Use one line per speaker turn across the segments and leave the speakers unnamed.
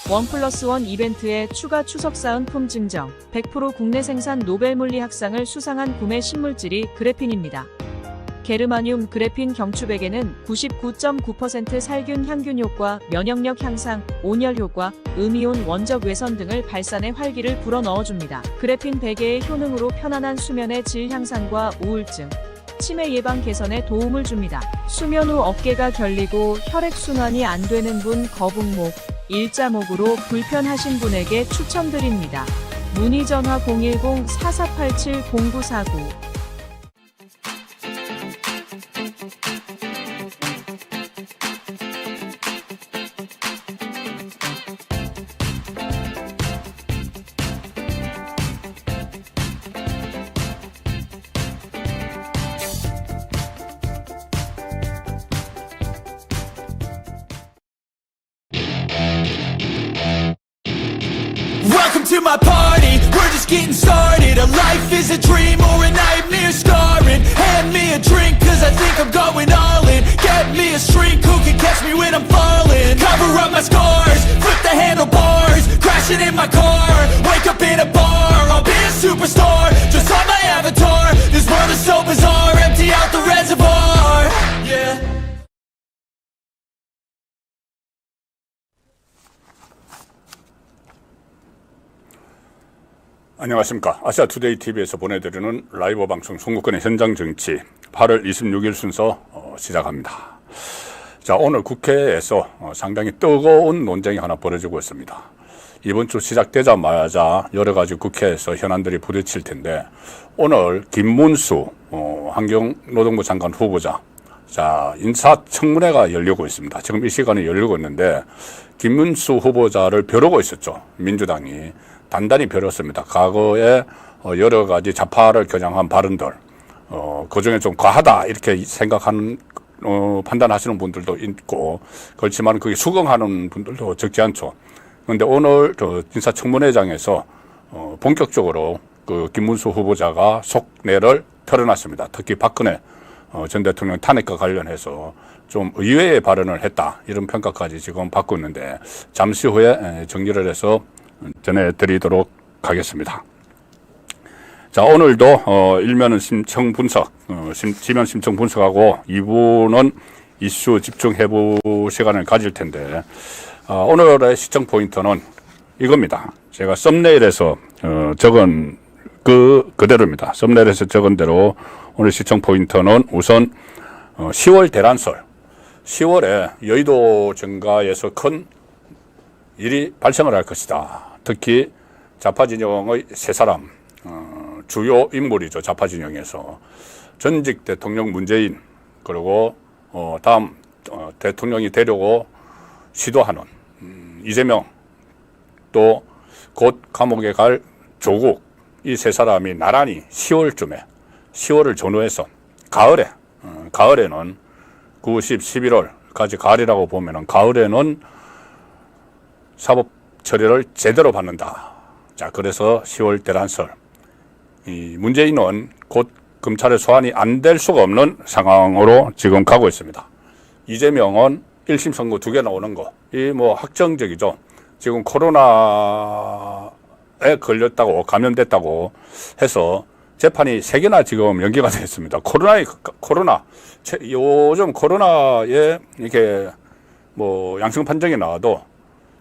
1+1 이벤트에 추가 추석 사은품 증정, 100% 국내 생산 노벨 물리학상을 수상한 구매 신물질이 그래핀입니다. 게르마늄 그래핀 경추백에는 99.9% 살균 향균 효과, 면역력 향상, 온열 효과, 음이온 원적 외선 등을 발산해 활기를 불어넣어줍니다. 그래핀 베개의 효능으로 편안한 수면의 질 향상과 우울증, 치매 예방 개선에 도움을 줍니다. 수면 후 어깨가 결리고 혈액순환이 안 되는 분, 거북목, 일자목으로 불편하신 분에게 추천드립니다. 문의 전화 010-4487-0949.
Welcome to my party, we're just getting started. A life is a dream or a nightmare scarring. Hand me a drink cause I think I'm going all in. Get me a shrink who can catch me when I'm falling. Cover up my scars, flip the handlebars. Crashing in my car, wake up in a bar. I'll be a superstar, just on my avatar. This world is so bizarre, empty out the reservoir. Yeah.
안녕하십니까. 아시아투데이TV에서 보내드리는 라이브 방송 선거권의 현장 정치 8월 26일 순서 시작합니다. 자, 오늘 국회에서 상당히 뜨거운 논쟁이 하나 벌어지고 있습니다. 이번 주 시작되자마자 여러 가지 국회에서 현안들이 부딪힐 텐데, 오늘 김문수 환경노동부 장관 후보자, 자, 인사청문회가 열리고 있습니다. 지금 이 시간에 열리고 있는데, 김문수 후보자를 벼르고 있었죠. 민주당이 단단히 벼렸습니다. 과거에 여러 가지 좌파를 겨냥한 발언들, 그 중에 좀 과하다 이렇게 생각하는 판단하시는 분들도 있고, 그렇지만 그게 수긍하는 분들도 적지 않죠. 그런데 오늘 인사청문회장에서 본격적으로 그 김문수 후보자가 속내를 털어놨습니다. 특히 박근혜 전 대통령 탄핵과 관련해서 좀 의외의 발언을 했다, 이런 평가까지 지금 받고 있는데, 잠시 후에 정리를 해서 전해드리도록 하겠습니다. 자, 오늘도 일면은 심층 분석, 지면 심층 분석하고 2부는 이슈 집중 해부 시간을 가질 텐데, 오늘의 시청 포인트는 이겁니다. 제가 썸네일에서 적은 그대로입니다. 썸네일에서 적은 대로 오늘 시청 포인트는 우선 10월 대란설, 10월에 여의도 정가에서 큰 일이 발생을 할 것이다. 특히 좌파 진영의 세 사람, 주요 인물이죠. 좌파 진영에서 전직 대통령 문재인, 그리고 다음 대통령이 되려고 시도하는 이재명, 또 곧 감옥에 갈 조국, 이 세 사람이 나란히 10월쯤에, 10월을 전후해서 가을에는 9, 10, 11월까지 가을이라고 보면은 가을에는 사법 처리를 제대로 받는다. 자, 그래서 10월 대란설. 이 문재인은 곧 검찰의 소환이 안 될 수가 없는 상황으로 지금 가고 있습니다. 이재명은 1심 선고 2개 나오는 거, 이 뭐 확정적이죠. 지금 코로나에 걸렸다고, 감염됐다고 해서 재판이 3개나 지금 연기가 됐습니다. 코로나. 요즘 코로나에 이렇게 뭐 양성 판정이 나와도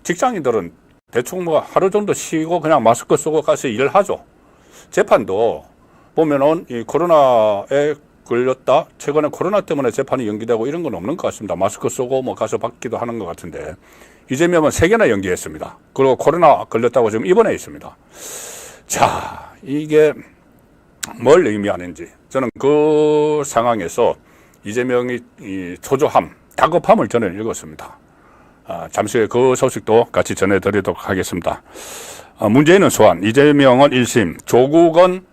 직장인들은 대충 뭐 하루 정도 쉬고 그냥 마스크 쓰고 가서 일하죠. 재판도 보면은 이 코로나에 걸렸다, 최근에 코로나 때문에 재판이 연기되고 이런 건 없는 것 같습니다. 마스크 쓰고 뭐 가서 받기도 하는 것 같은데, 이재명은 3개나 연기했습니다. 그리고 코로나 걸렸다고 지금 입원해 있습니다. 자, 이게 뭘 의미하는지, 저는 그 상황에서 이재명이 이 초조함, 다급함을 저는 읽었습니다. 잠시 후에 그 소식도 같이 전해드리도록 하겠습니다. 문재인은 소환, 이재명은 1심, 조국은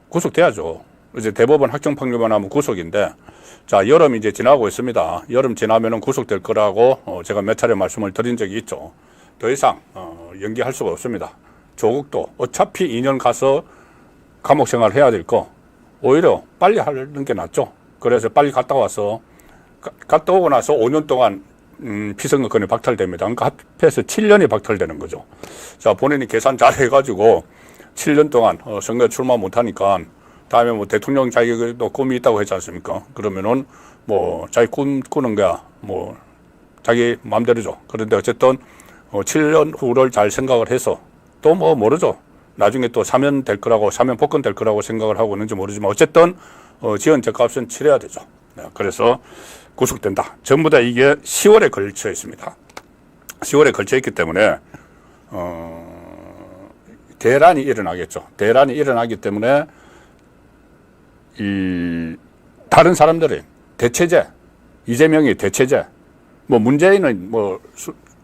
구속돼야죠. 이제 대법원 확정 판결만 하면 구속인데, 자, 여름이 이제 지나고 있습니다. 여름 지나면은 구속될 거라고 제가 몇 차례 말씀을 드린 적이 있죠. 더 이상 연기할 수가 없습니다. 조국도 어차피 2년 가서 감옥 생활 해야 될 거 오히려 빨리 하는 게 낫죠. 그래서 빨리 갔다 와서 갔다 오고 나서 5년 동안 피선거권이 박탈됩니다. 그러니까 합해서 7년이 박탈되는 거죠. 자, 본인이 계산 잘 해가지고 7년 동안 선거에 출마 못하니까 다음에 뭐 대통령 자격도 꿈이 있다고 했지 않습니까? 그러면은 뭐 자기 꿈 꾸는 거야 뭐 자기 마음대로죠. 그런데 어쨌든 7년 후를 잘 생각을 해서 또 뭐 모르죠. 나중에 또 사면 될 거라고 사면 복권 될 거라고 생각을 하고 있는지 모르지만 어쨌든 지은 죗값은 치러야 되죠. 네, 그래서 구속된다. 전부 다 이게 10월에 걸쳐 있습니다. 10월에 걸쳐 있기 때문에 대란이 일어나겠죠. 대란이 일어나기 때문에 이 다른 사람들이 대체제, 이재명이 대체제, 뭐 문재인은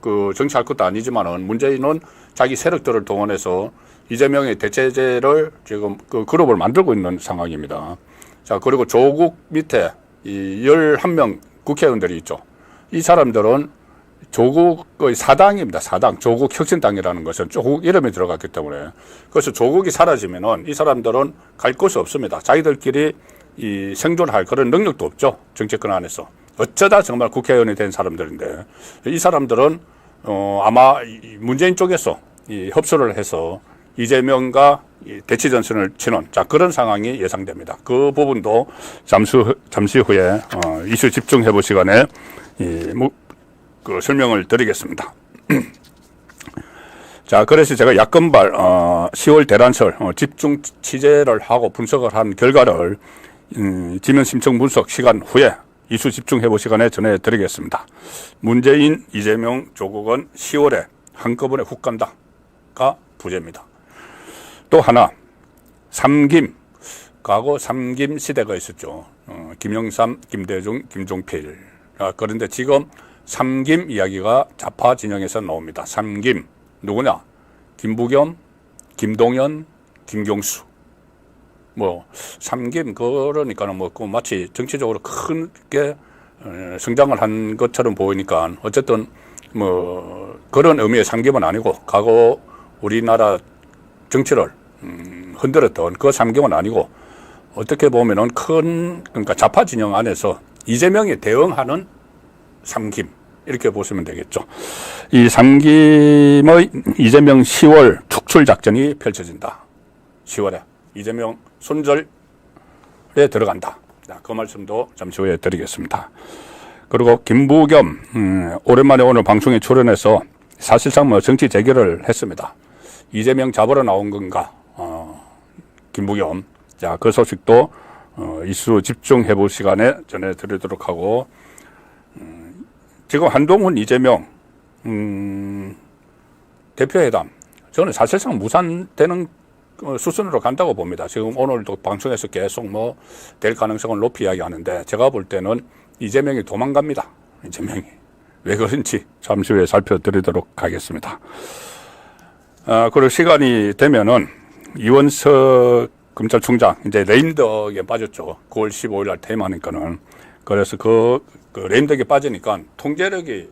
그 정치할 것도 아니지만은 문재인은 자기 세력들을 동원해서 이재명의 대체제를 지금 그 그룹을 만들고 있는 상황입니다. 자, 그리고 조국 밑에 이 11명 국회의원들이 있죠. 이 사람들은 조국의 사당입니다. 사당. 조국 혁신당이라는 것은 조국 이름이 들어갔기 때문에. 그래서 조국이 사라지면은 이 사람들은 갈 곳이 없습니다. 자기들끼리 이 생존할 그런 능력도 없죠. 정치권 안에서. 어쩌다 정말 국회의원이 된 사람들인데 이 사람들은 아마 문재인 쪽에서 이 협소를 해서 이재명과 대치 전선을 치는 자 그런 상황이 예상됩니다. 그 부분도 잠시 후에 이슈 집중 해볼 시간에 그 설명을 드리겠습니다. 자, 그래서 제가 야권발 10월 대란설 집중 취재를 하고 분석을 한 결과를 지면 심층 분석 시간 후에 이슈 집중 해볼 시간에 전해드리겠습니다. 문재인, 이재명, 조국은 10월에 한꺼번에 훅 간다가 부제입니다. 또 하나, 삼김, 과거 삼김 시대가 있었죠. 김영삼, 김대중, 김종필. 그런데 지금 삼김 이야기가 좌파 진영에서 나옵니다. 삼김, 누구냐? 김부겸, 김동연, 김경수. 뭐, 삼김, 그러니까는 뭐, 마치 정치적으로 크게 성장을 한 것처럼 보이니까 어쨌든 뭐, 그런 의미의 삼김은 아니고, 과거 우리나라 정치를 흔들었던 그 삼김은 아니고 어떻게 보면은 그러니까 좌파 진영 안에서 이재명이 대응하는 삼김 이렇게 보시면 되겠죠. 이 삼김의 이재명 10월 축출 작전이 펼쳐진다. 10월에 이재명 손절에 들어간다. 그 말씀도 잠시 후에 드리겠습니다. 그리고 김부겸 오랜만에 오늘 방송에 출연해서 사실상 뭐 정치 재결을 했습니다. 이재명 잡으러 나온 건가? 김부겸. 자, 그 소식도 이슈 집중해 볼 시간에 전해드리도록 하고, 지금 한동훈, 이재명, 대표회담. 저는 사실상 무산되는 수순으로 간다고 봅니다. 지금 오늘도 방송에서 계속 뭐 될 가능성을 높이 이야기하는데, 제가 볼 때는 이재명이 도망갑니다. 이재명이. 왜 그런지 잠시 후에 살펴드리도록 하겠습니다. 그리고 시간이 되면은 이원석 검찰총장 이제 레임덕에 빠졌죠. 9월 15일 날 퇴임하니까는. 그래서 그 레임덕에 빠지니까 통제력이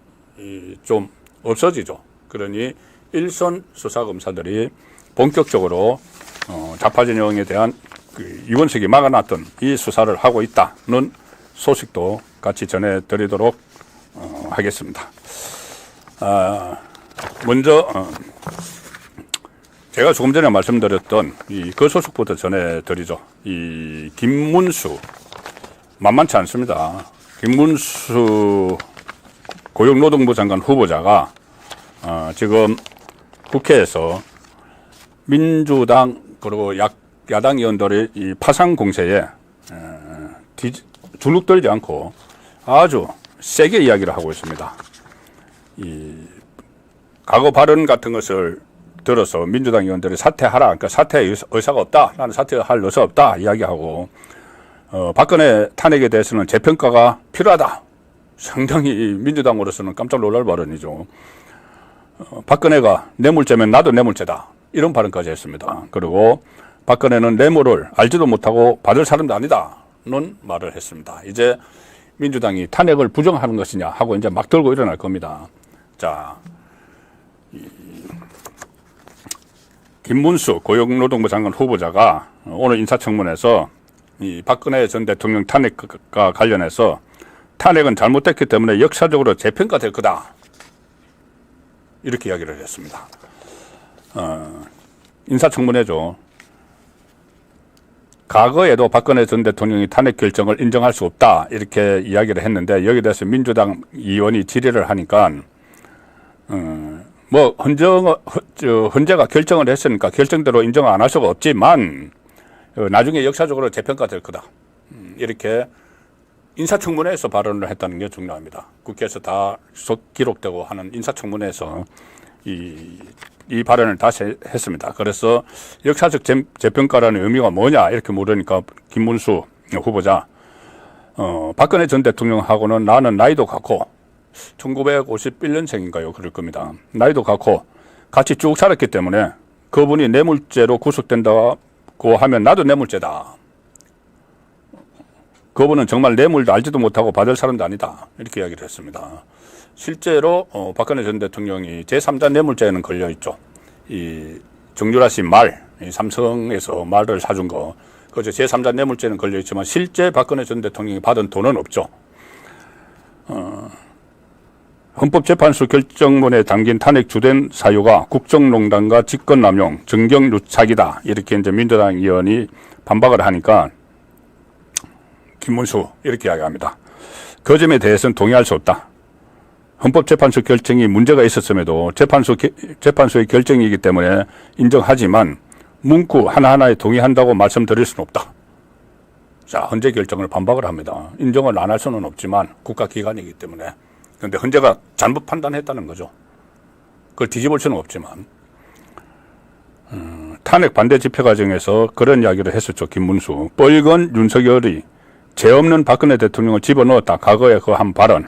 좀 없어지죠. 그러니 일선 수사검사들이 본격적으로 좌파 진영에 대한 그 이원석이 막아놨던 이 수사를 하고 있다는 소식도 같이 전해드리도록 하겠습니다. 먼저 제가 조금 전에 말씀드렸던 그 소식부터 전해드리죠. 이 김문수 만만치 않습니다. 김문수 고용노동부 장관 후보자가 지금 국회에서 민주당 그리고 야당 의원들의 이 파상 공세에 주눅들지 않고 아주 세게 이야기를 하고 있습니다. 이 과거 발언 같은 것을 들어서 민주당 의원들이 사퇴하라. 그러니까 사퇴 의사가 없다. 나는 사퇴할 의사 없다. 이야기하고 박근혜 탄핵에 대해서는 재평가가 필요하다. 상당히 민주당으로서는 깜짝 놀랄 발언이죠. 박근혜가 뇌물죄면 나도 뇌물죄다. 이런 발언까지 했습니다. 그리고 박근혜는 뇌물을 알지도 못하고 받을 사람도 아니다는 말을 했습니다. 이제 민주당이 탄핵을 부정하는 것이냐 하고 이제 막 들고 일어날 겁니다. 자, 김문수 고용노동부 장관 후보자가 오늘 인사청문회에서 이 박근혜 전 대통령 탄핵과 관련해서 탄핵은 잘못됐기 때문에 역사적으로 재평가될 거다. 이렇게 이야기를 했습니다. 인사청문회죠. 과거에도 박근혜 전 대통령이 탄핵 결정을 인정할 수 없다 이렇게 이야기를 했는데 여기에 대해서 민주당 의원이 질의를 하니까 뭐 헌재가 결정을 했으니까 결정대로 인정 안 할 수가 없지만 나중에 역사적으로 재평가될 거다. 이렇게 인사청문회에서 발언을 했다는 게 중요합니다. 국회에서 다 기록되고 하는 인사청문회에서 이 발언을 다시 했습니다. 그래서 역사적 재평가라는 의미가 뭐냐 이렇게 물으니까 김문수 후보자 박근혜 전 대통령하고는 나는 나이도 같고 1951년생인가요? 그럴 겁니다. 나이도 같고 같이 쭉 살았기 때문에 그분이 뇌물죄로 구속된다고 하면 나도 뇌물죄다. 그분은 정말 뇌물도 알지도 못하고 받을 사람도 아니다. 이렇게 이야기를 했습니다. 실제로 박근혜 전 대통령이 제3자 뇌물죄에는 걸려있죠. 이 정유라 씨 말, 이 삼성에서 말을 사준 거, 그저 제3자 뇌물죄는 걸려있지만 실제 박근혜 전 대통령이 받은 돈은 없죠. 헌법재판소 결정문에 담긴 탄핵 주된 사유가 국정농단과 직권남용, 정경유착이다. 이렇게 이제 민주당 의원이 반박을 하니까 김문수 이렇게 이야기합니다. 그 점에 대해서는 동의할 수 없다. 헌법재판소 결정이 문제가 있었음에도 재판소의 결정이기 때문에 인정하지만 문구 하나하나에 동의한다고 말씀드릴 수는 없다. 자, 헌재 결정을 반박을 합니다. 인정을 안 할 수는 없지만 국가기관이기 때문에. 그런데 헌재가 잘못 판단했다는 거죠. 그걸 뒤집을 수는 없지만. 탄핵 반대 집회 과정에서 그런 이야기를 했었죠. 김문수. 뻘건 윤석열이 죄 없는 박근혜 대통령을 집어넣었다. 과거에 그 한 발언.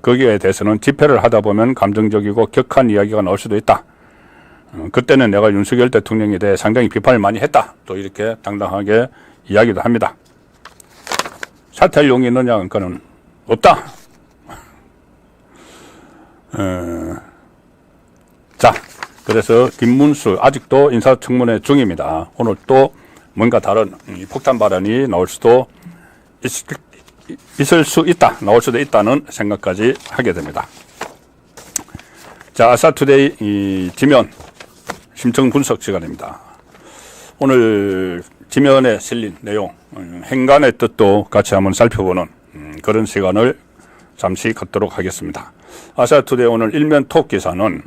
거기에 대해서는 집회를 하다 보면 감정적이고 격한 이야기가 나올 수도 있다. 그때는 내가 윤석열 대통령에 대해 상당히 비판을 많이 했다. 또 이렇게 당당하게 이야기도 합니다. 사퇴할 용이 있느냐 그러니까는 없다. 자, 그래서 김문수 아직도 인사청문회 중입니다. 오늘 또 뭔가 다른 폭탄 발언이 나올 수도 있을 수 있다, 나올 수도 있다는 생각까지 하게 됩니다. 자, 아사투데이 이 지면 심층 분석 시간입니다. 오늘 지면에 실린 내용, 행간의 뜻도 같이 한번 살펴보는 그런 시간을 잠시 갖도록 하겠습니다. 아사투데이 오늘 일면 톱 기사는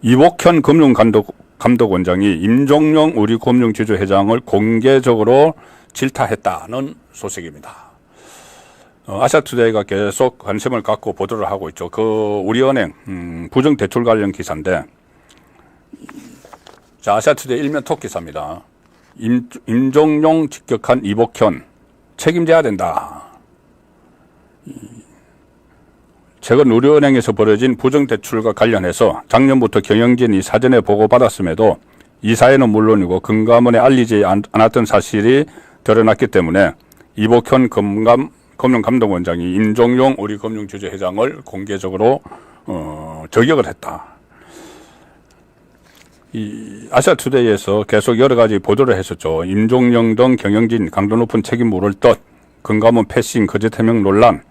이복현 금융감독원장이 임종용 우리금융지주회장을 공개적으로 질타했다는 소식입니다. 아시아투데이가 계속 관심을 갖고 보도를 하고 있죠. 그 우리은행 부정대출 관련 기사인데, 자, 아시아투데이 일면 톱 기사입니다. 임종용 직격한 이복현 책임져야 된다. 최근 우리은행에서 벌어진 부정대출과 관련해서 작년부터 경영진이 사전에 보고받았음에도 이 사회는 물론이고 금감원에 알리지 않았던 사실이 드러났기 때문에 이복현 금융감독원장이 임종용 우리금융지주회장을 공개적으로 저격을 했다. 이 아시아투데이에서 계속 여러 가지 보도를 했었죠. 임종용 등 경영진 강도 높은 책임 물을 듯 금감원 패싱 거짓 해명 논란,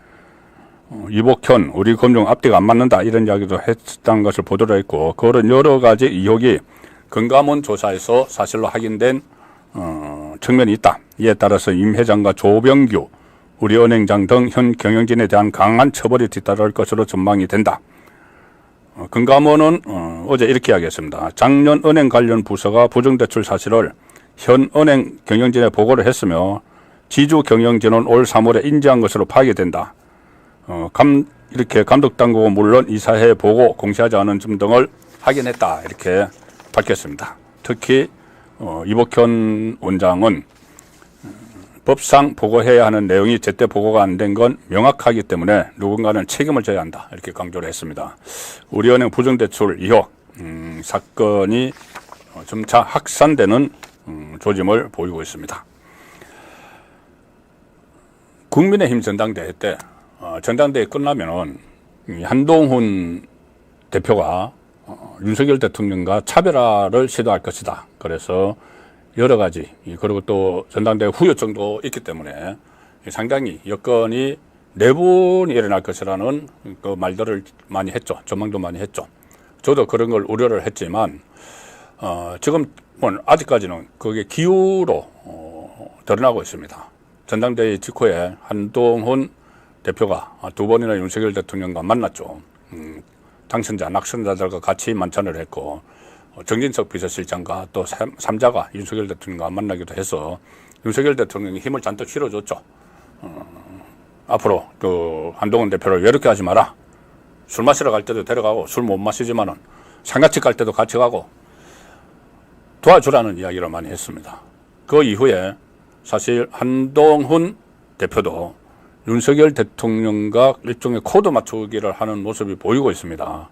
이복현 우리금융 앞뒤가 안 맞는다 이런 이야기도 했다는 것을 보도를 했고, 그런 여러 가지 의혹이 금감원 조사에서 사실로 확인된 측면이 있다. 이에 따라서 임 회장과 조병규 우리은행장 등 현 경영진에 대한 강한 처벌이 뒤따를 것으로 전망이 된다. 금감원은 어제 이렇게 이야기했습니다. 작년 은행 관련 부서가 부정대출 사실을 현 은행 경영진에 보고를 했으며 지주 경영진은 올 3월에 인지한 것으로 파악이 된다. 이렇게 감독당국은 물론 이사회에 보고 공시하지 않은 점 등을 확인했다. 이렇게 밝혔습니다. 특히 이복현 원장은 법상 보고해야 하는 내용이 제때 보고가 안 된 건 명확하기 때문에 누군가는 책임을 져야 한다. 이렇게 강조를 했습니다. 우리은행 부정대출 의혹 사건이 점차 확산되는 조짐을 보이고 있습니다. 국민의힘 전당대회 때 전당대회 끝나면은 한동훈 대표가 윤석열 대통령과 차별화를 시도할 것이다. 그래서 여러 가지, 그리고 또 전당대회 후유증도 있기 때문에 상당히 여건이 내분이 일어날 것이라는 그 말들을 많이 했죠. 전망도 많이 했죠. 저도 그런 걸 우려를 했지만 지금 아직까지는 그게 기후로 드러나고 있습니다. 전당대회 직후에 한동훈 대표가 두 번이나 윤석열 대통령과 만났죠. 당선자, 낙선자들과 같이 만찬을 했고 정진석 비서실장과 또 3자가 윤석열 대통령과 만나기도 해서 윤석열 대통령이 힘을 잔뜩 실어줬죠. 앞으로 그 한동훈 대표를 외롭게 하지 마라. 술 마시러 갈 때도 데려가고 술 못 마시지만은 상가집 갈 때도 같이 가고 도와주라는 이야기를 많이 했습니다. 그 이후에 사실 한동훈 대표도 윤석열 대통령과 일종의 코드 맞추기를 하는 모습이 보이고 있습니다.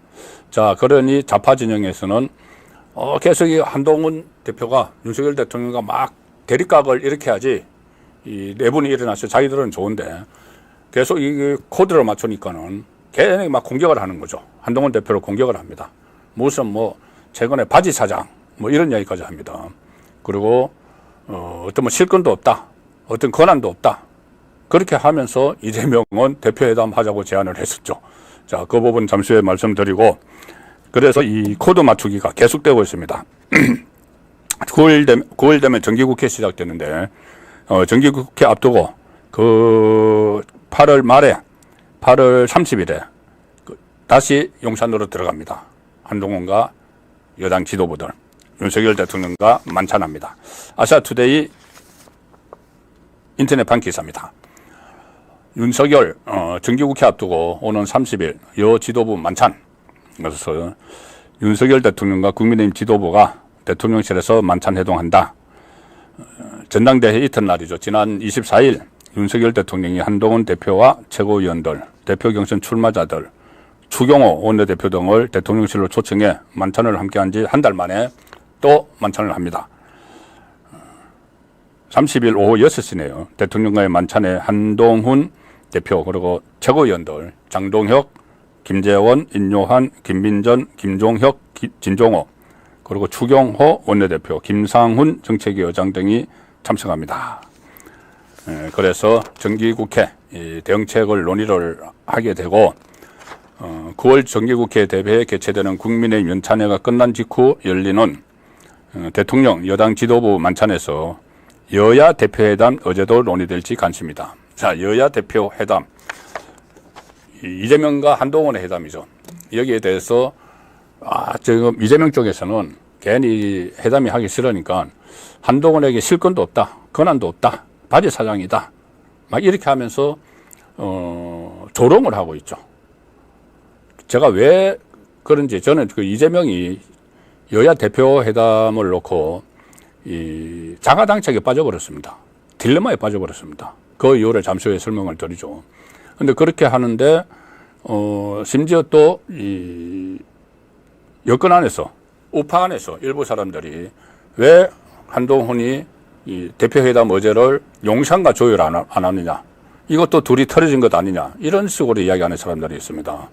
자, 그러니 좌파 진영에서는 계속 이 한동훈 대표가 윤석열 대통령과 막 대립각을 일으켜야지 이 내분이 일어나서 자기들은 좋은데 계속 이 코드를 맞추니까는 걔네 막 공격을 하는 거죠. 한동훈 대표를 공격을 합니다. 무슨 최근에 바지 사장 이런 이야기까지 합니다. 그리고 어떤 실권도 없다. 어떤 권한도 없다. 그렇게 하면서 이재명은 대표회담 하자고 제안을 했었죠. 자, 그 부분 잠시 후에 말씀드리고 그래서 이 코드 맞추기가 계속되고 있습니다. 9일 되면 정기국회 시작되는데 정기국회 앞두고 그 8월 말에 8월 30일에 다시 용산으로 들어갑니다. 한동훈과 여당 지도부들 윤석열 대통령과 만찬합니다. 아시아투데이 인터넷판 기사입니다. 윤석열 정기국회 앞두고 오는 30일 여 지도부 만찬. 그래서 윤석열 대통령과 국민의힘 지도부가 대통령실에서 만찬 회동한다. 전당대회 이튿날이죠. 지난 24일 윤석열 대통령이 한동훈 대표와 최고위원들, 대표 경선 출마자들, 추경호 원내대표 등을 대통령실로 초청해 만찬을 함께한 지 한 달 만에 또 만찬을 합니다. 30일 오후 6시네요. 대통령과의 만찬에 한동훈 대표 그리고 최고위원들 장동혁, 김재원, 인요한, 김민전, 김종혁, 진종호 그리고 추경호 원내대표, 김상훈 정책위의장 등이 참석합니다. 그래서 정기국회 대응책을 논의를 하게 되고 9월 정기국회 대회에 개최되는 국민의힘 연찬회가 끝난 직후 열리는 대통령 여당 지도부 만찬에서 여야 대표회담 어제도 논의될지 관심이다. 자, 여야 대표회담 이재명과 한동훈의 회담이죠. 여기에 대해서 지금 이재명 쪽에서는 괜히 회담이 하기 싫으니까 한동훈에게 실권도 없다, 권한도 없다, 바지 사장이다, 막 이렇게 하면서 조롱을 하고 있죠. 제가 왜 그런지 저는 그 이재명이 여야 대표 회담을 놓고 이 자가당착에 빠져버렸습니다. 딜레마에 빠져버렸습니다. 그 이유를 잠시 후에 설명을 드리죠. 근데 그렇게 하는데 심지어 또 이 여권 안에서 우파 안에서 일부 사람들이 왜 한동훈이 이 대표회담 어제를 용산과 조율 안 하느냐, 이것도 둘이 털어진 것 아니냐, 이런 식으로 이야기하는 사람들이 있습니다.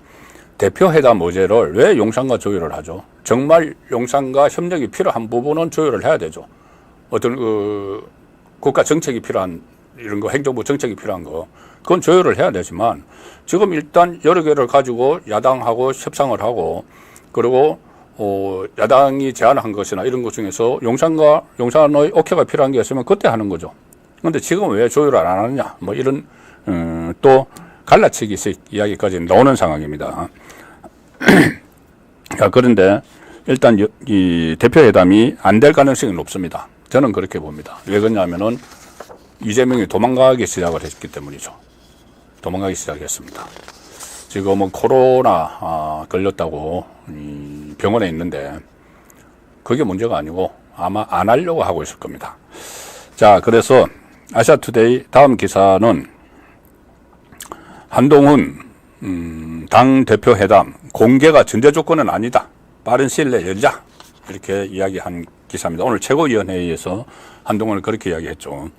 대표회담 어제를 왜 용산과 조율을 하죠? 정말 용산과 협력이 필요한 부분은 조율을 해야 되죠. 어떤 국가 정책이 필요한 이런 거, 행정부 정책이 필요한 거, 그건 조율을 해야 되지만 지금 일단 여러 개를 가지고 야당하고 협상을 하고 그리고 야당이 제안한 것이나 이런 것 중에서 용산의 오케이가 필요한 게 있으면 그때 하는 거죠. 그런데 지금 왜 조율을 안 하느냐, 이런 또 갈라치기식 이야기까지 나오는 상황입니다. 그런데 일단 이 대표회담이 안 될 가능성이 높습니다. 저는 그렇게 봅니다. 왜 그러냐면은 이재명이 도망가기 시작을 했기 때문이죠. 도망가기 시작했습니다. 지금은 코로나 걸렸다고 병원에 있는데 그게 문제가 아니고 아마 안 하려고 하고 있을 겁니다. 자, 그래서 아시아투데이 다음 기사는 한동훈 당 대표 회담 공개가 전제 조건은 아니다. 빠른 시일 내에 열자. 이렇게 이야기한 기사입니다. 오늘 최고위원회의에서 한동훈을 그렇게 이야기했죠.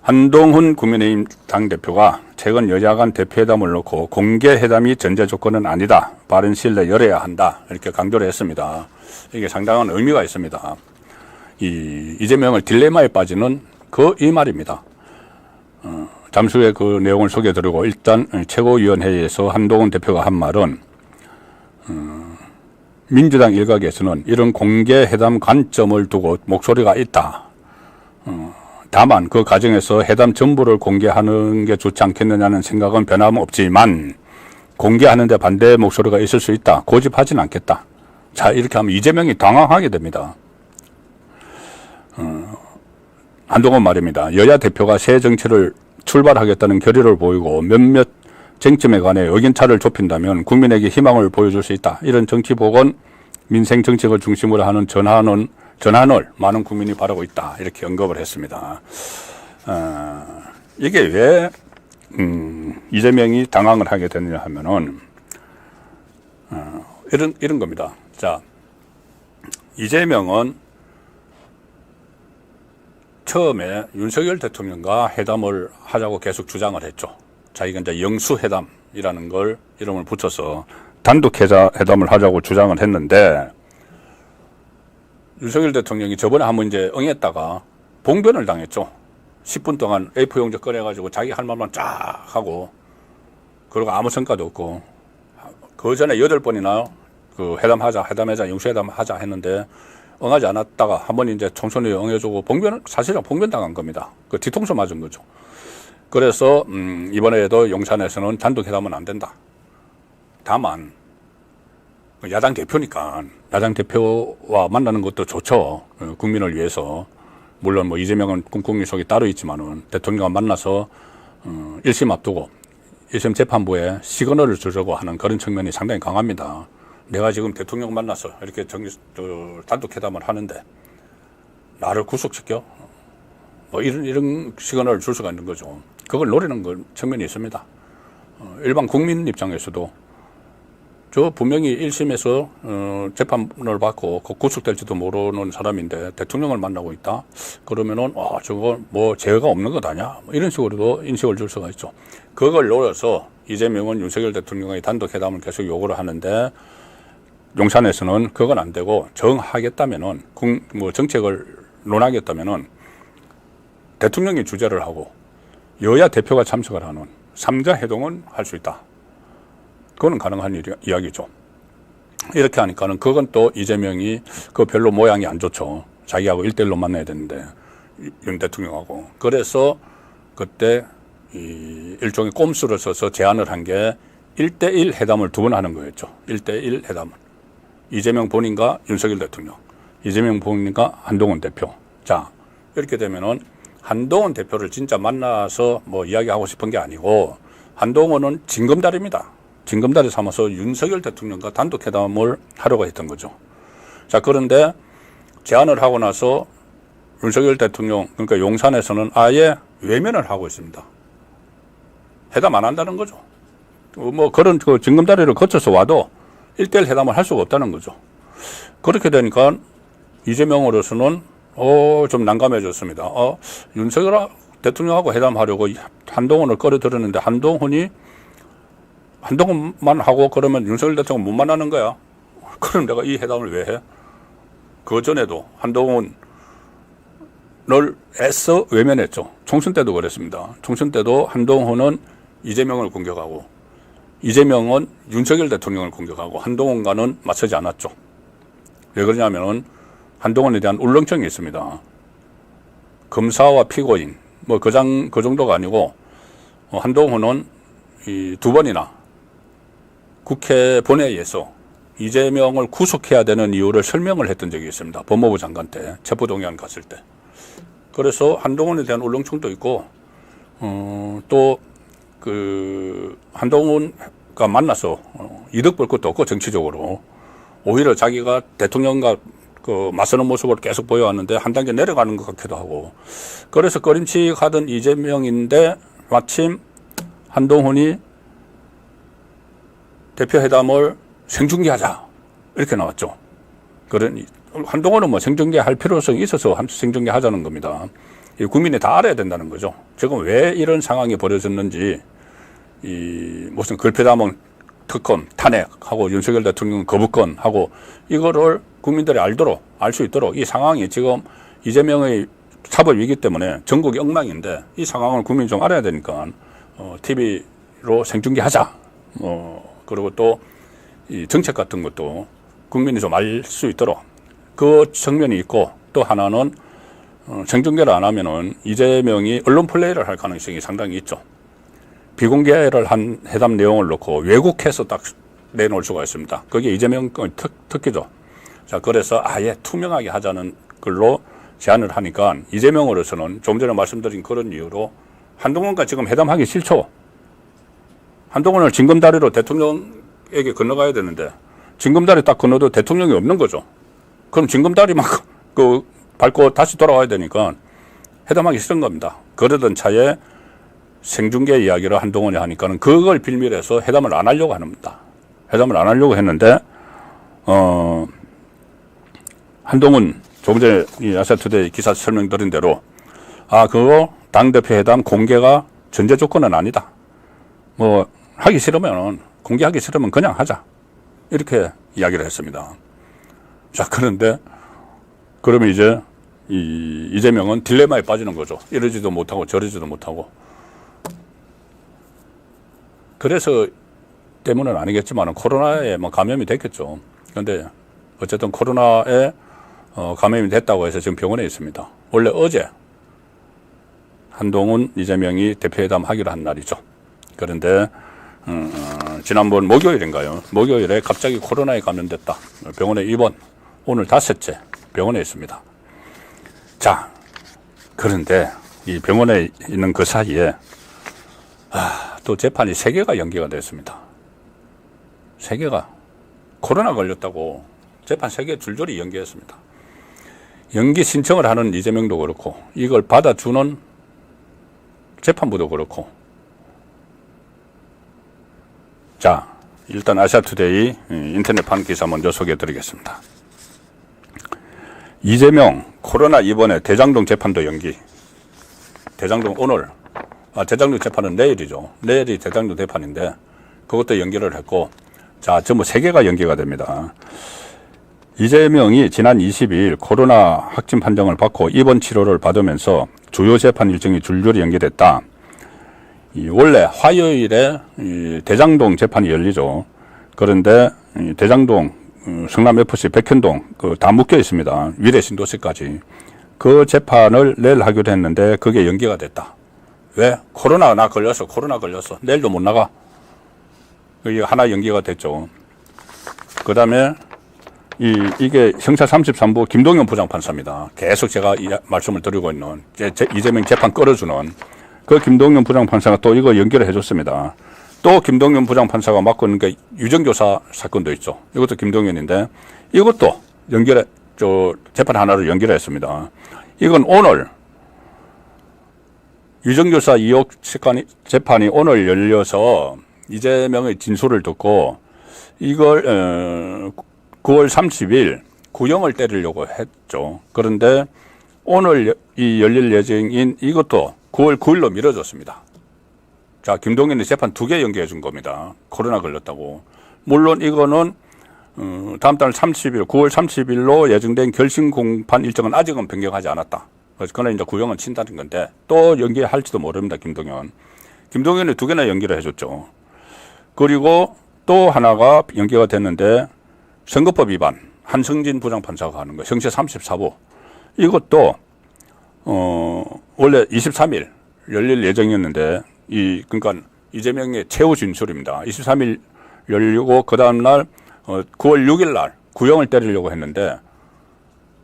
한동훈 국민의힘 당대표가 최근 여야 간 대표회담을 놓고 공개 회담이 전제 조건은 아니다. 빠른 시일 내에 열어야 한다. 이렇게 강조를 했습니다. 이게 상당한 의미가 있습니다. 이재명을 딜레마에 빠지는 이 말입니다. 잠시 후에 그 내용을 소개해드리고 일단 최고위원회의에서 한동훈 대표가 한 말은 민주당 일각에서는 이런 공개 회담 관점을 두고 목소리가 있다. 다만 그 과정에서 회담 전부를 공개하는 게 좋지 않겠느냐는 생각은 변함없지만 공개하는 데 반대 목소리가 있을 수 있다. 고집하진 않겠다. 자, 이렇게 하면 이재명이 당황하게 됩니다. 한동훈 말입니다. 여야 대표가 새 정치를 출발하겠다는 결의를 보이고 몇몇 쟁점에 관해 의견차를 좁힌다면 국민에게 희망을 보여줄 수 있다. 이런 정치복원, 민생 정책을 중심으로 하는 전환을 많은 국민이 바라고 있다. 이렇게 언급을 했습니다. 이게 왜 이재명이 당황을 하게 됐느냐 하면은 이런 겁니다. 자, 이재명은 처음에 윤석열 대통령과 회담을 하자고 계속 주장을 했죠. 자기가 이제 영수회담이라는 걸 이름을 붙여서 단독 회담을 하자고 주장을 했는데 윤석열 대통령이 저번에 한번 이제 응했다가 봉변을 당했죠. 10분 동안 A4용지 꺼내가지고 자기 할 말만 쫙 하고 그리고 아무 성과도 없고 그 전에 8번이나 그 회담하자, 영수회담 하자 했는데 응하지 않았다가 한 번 이제 총선에 응해주고 사실은 봉변 당한 겁니다. 그 뒤통수 맞은 거죠. 그래서 이번에도 용산에서는 단독 회담은 안 된다. 다만 야당 대표니까 야당 대표와 만나는 것도 좋죠. 국민을 위해서. 물론 뭐 이재명은 꿍꿍이 속이 따로 있지만은 대통령과 만나서 1심 앞두고 1심 재판부에 시그널을 주려고 하는 그런 측면이 상당히 강합니다. 내가 지금 대통령 만나서 이렇게 단독 회담을 하는데 나를 구속시켜? 뭐 이런 시그널을 줄 수가 있는 거죠. 그걸 노리는 측면이 있습니다. 일반 국민 입장에서도 저 분명히 1심에서 재판을 받고 구속될지도 모르는 사람인데 대통령을 만나고 있다? 그러면은 저거 뭐 죄가 없는 것 아니야? 뭐 이런 식으로도 인식을 줄 수가 있죠. 그걸 노려서 이재명은 윤석열 대통령의 단독 회담을 계속 요구를 하는데 용산에서는 그건 안 되고 정하겠다면은 뭐 정책을 논하겠다면은 대통령이 주재를 하고 여야 대표가 참석을 하는 3자 회동은 할 수 있다. 그거는 가능한 이야기죠. 이렇게 하니까는 그건 또 이재명이 그 별로 모양이 안 좋죠. 자기하고 1대1로 만나야 되는데 윤 대통령하고. 그래서 그때 일종의 꼼수를 써서 제안을 한 게 1대1 회담을 2번 하는 거였죠. 1대1 회담을. 이재명 본인과 윤석열 대통령, 이재명 본인과 한동훈 대표. 자, 이렇게 되면은 한동훈 대표를 진짜 만나서 뭐 이야기하고 싶은 게 아니고 한동훈은 징검다리입니다. 징검다리 삼아서 윤석열 대통령과 단독 회담을 하려고 했던 거죠. 자, 그런데 제안을 하고 나서 윤석열 대통령, 그러니까 용산에서는 아예 외면을 하고 있습니다. 회담 안 한다는 거죠. 뭐 그런 그 징검다리를 거쳐서 와도 1대1 회담을 할 수가 없다는 거죠. 그렇게 되니까 이재명으로서는 좀 난감해졌습니다. 윤석열 대통령하고 회담하려고 한동훈을 끌어들였는데 한동훈만 하고 그러면 윤석열 대통령 못 만나는 거야. 그럼 내가 이 회담을 왜 해? 그 전에도 한동훈을 애써 외면했죠. 총선 때도 그랬습니다. 총선 때도 한동훈은 이재명을 공격하고 이재명은 윤석열 대통령을 공격하고 한동훈과는 맞서지 않았죠. 왜 그러냐면은 한동훈에 대한 울렁증이 있습니다. 검사와 피고인, 뭐 그 정도가 아니고 한동훈은 이 2번이나 국회 본회의에서 이재명을 구속해야 되는 이유를 설명을 했던 적이 있습니다. 법무부 장관 때, 체포동의안 갔을 때. 그래서 한동훈에 대한 울렁증도 있고, 또 한동훈과 만나서 이득 볼 것도 없고 정치적으로 오히려 자기가 대통령과 맞서는 모습을 계속 보여왔는데 한 단계 내려가는 것 같기도 하고 그래서 꺼림칙하던 이재명인데 마침 한동훈이 대표회담을 생중계하자 이렇게 나왔죠. 그러니 한동훈은 뭐 생중계할 필요성이 있어서 생중계하자는 겁니다. 국민이 다 알아야 된다는 거죠. 지금 왜 이런 상황이 벌어졌는지 무슨 글피담은 특검, 탄핵하고 윤석열 대통령 거부권하고 이거를 국민들이 알 수 있도록 이 상황이 지금 이재명의 사법이기 때문에 전국이 엉망인데 이 상황을 국민이 좀 알아야 되니까 TV로 생중계하자. 그리고 또 이 정책 같은 것도 국민이 좀 알 수 있도록 그 측면이 있고, 또 하나는 생중계를 안 하면은 이재명이 언론 플레이를 할 가능성이 상당히 있죠. 비공개를 한 회담 내용을 놓고 왜곡해서 딱 내놓을 수가 있습니다. 그게 이재명 특기죠. 자, 그래서 아예 투명하게 하자는 걸로 제안을 하니까 이재명으로서는 좀 전에 말씀드린 그런 이유로 한동훈과 지금 회담하기 싫죠. 한동훈을 징검다리로 대통령에게 건너가야 되는데 징검다리 딱 건너도 대통령이 없는 거죠. 그럼 징검다리만 밟고 다시 돌아와야 되니까 회담하기 싫은 겁니다. 그러던 차에 생중계 이야기를 한동훈이 하니까는 그걸 빌미해서 회담을 안 하려고 합니다. 회담을 안 하려고 했는데, 한동훈, 조금 전에 이 아시아투데이 기사 설명드린 대로, 그거 당대표 회담 공개가 전제 조건은 아니다. 하기 싫으면, 공개하기 싫으면 그냥 하자. 이렇게 이야기를 했습니다. 자, 그런데, 그러면 이제, 이재명은 딜레마에 빠지는 거죠. 이러지도 못하고 저러지도 못하고. 그래서 때문은 아니겠지만 코로나에 감염이 됐겠죠. 그런데 어쨌든 코로나에 감염이 됐다고 해서 지금 병원에 있습니다. 원래 어제 한동훈, 이재명이 대표회담 하기로 한 날이죠. 그런데 지난번 목요일인가요? 목요일에 갑자기 코로나에 감염됐다. 병원에 입원. 오늘 5째 병원에 있습니다. 자, 그런데 이 병원에 있는 그 사이에 또 재판이 3개가 연기가 됐습니다. 3개가 코로나 걸렸다고 재판 3개 줄줄이 연기했습니다. 연기 신청을 하는 이재명도 그렇고 이걸 받아주는 재판부도 그렇고. 자, 일단 아시아투데이 인터넷판 기사 먼저 소개해드리겠습니다. 이재명 코로나 입원에 대장동 재판도 연기. 대장동 오늘, 대장동 재판은 내일이죠. 내일이 대장동 재판인데 그것도 연기를 했고, 자, 전부 3개가 연기가 됩니다. 이재명이 지난 22일 코로나 확진 판정을 받고 입원 치료를 받으면서 주요 재판 일정이 줄줄이 연기됐다. 원래 화요일에 대장동 재판이 열리죠. 그런데 대장동, 성남FC 백현동 다 묶여 있습니다. 위례 신도시까지. 그 재판을 내일 하기로 했는데 그게 연기가 됐다. 왜? 코로나 걸렸어. 내일도 못 나가. 이게 하나 연기가 됐죠. 그 다음에 이게 형사 33부 김동연 부장판사입니다. 계속 제가 말씀을 드리고 있는 이재명 재판 끌어주는 그 김동연 부장판사가 또 이거 연기를 해줬습니다. 또 김동연 부장판사가 맡고 있는 게 유정교사 사건도 있죠. 이것도 김동연인데 이것도 재판 하나를 연기를 했습니다. 이건 오늘 유정교사 2억 재판이 오늘 열려서 이재명의 진술을 듣고 이걸 9월 30일 구형을 때리려고 했죠. 그런데 오늘 열릴 예정인 이것도 9월 9일로 미뤄졌습니다. 자, 김동연이 재판 2개 연기해 준 겁니다. 코로나 걸렸다고. 물론 이거는 다음 달 30일, 9월 30일로 예정된 결심 공판 일정은 아직은 변경하지 않았다. 그래서 이제 구형은 친다는 건데 또 연기할지도 모릅니다. 김동연이 2개나 연기를 해줬죠. 그리고 또 하나가 연기가 됐는데 선거법 위반 한성진 부장판사가 하는 거 형사 34부 이것도 원래 23일 열릴 예정이었는데 그러니까 이재명의 최후 진술입니다. 23일 열리고 그 다음 날 9월 6일 날 구형을 때리려고 했는데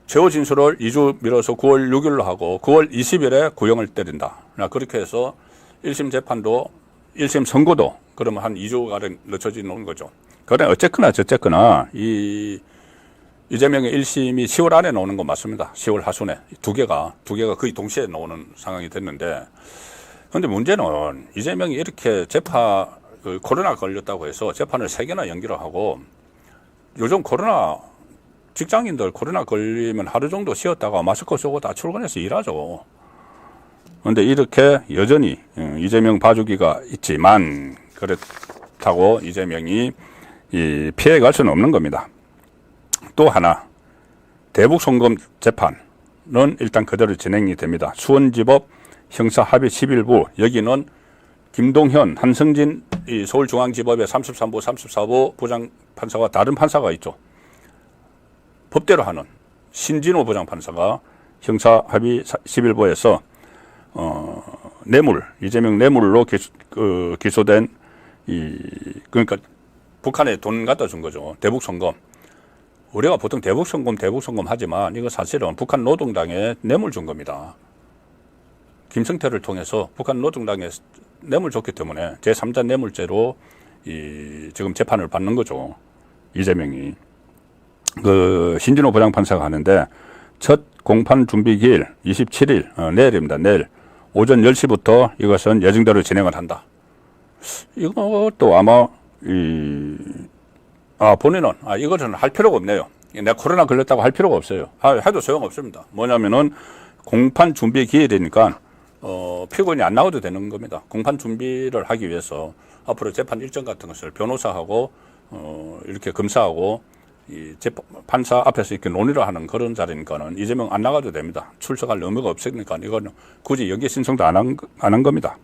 최후 진술을 2주 미뤄서 9월 6일로 하고 9월 20일에 구형을 때린다. 그렇게 해서 1심 재판도 1심 선고도 그러면 한 2주가량 늦춰지는 거죠. 그래 어쨌거나 저쨌거나 이재명의 1심이 10월 안에 나오는 건 맞습니다. 10월 하순에 두 개가 거의 동시에 나오는 상황이 됐는데 그런데 문제는 이재명이 이렇게 코로나 걸렸다고 해서 재판을 3개나 연기를 하고 요즘 직장인들 코로나 걸리면 하루 정도 쉬었다가 마스크 쓰고 다 출근해서 일하죠. 그런데 이렇게 여전히 이재명 봐주기가 있지만 그렇다고 이재명이 피해갈 수는 없는 겁니다. 또 하나 대북 송금 재판 일단 그대로 진행이 됩니다. 수원지법 형사합의 11부, 여기는 김동현, 한성진 이 서울중앙지법의 33부, 34부 부장판사와 다른 판사가 있죠. 법대로 하는 신진호 부장판사가 형사합의 11부에서 뇌물, 이재명 뇌물로 기소된 그러니까 북한에 돈 갖다 준 거죠. 대북송금. 우리가 보통 대북송금 하지만 이거 사실은 북한 노동당에 뇌물 준 겁니다. 김성태를 통해서 북한 노동당에 뇌물 줬기 때문에 제3자 뇌물죄로 지금 재판을 받는 거죠. 이재명이. 신진호 부장판사가 하는데 첫 공판 준비 기일 27일, 내일입니다. 내일 오전 10시부터 이것은 예정대로 진행을 한다. 이것도 아마 본인은 이것은 할 필요가 없네요. 내가 코로나 걸렸다고 할 필요가 없어요. 해도 소용없습니다. 뭐냐면은 공판 준비 기일이니까 피고인이 안 나와도 되는 겁니다. 공판 준비를 하기 위해서 앞으로 재판 일정 같은 것을 변호사하고 이렇게 검사하고 판사 앞에서 이렇게 논의를 하는 그런 자리니까는 이재명 안 나가도 됩니다. 출석할 의무가 없으니까 이거는 굳이 연기 신청도 안 한 겁니다.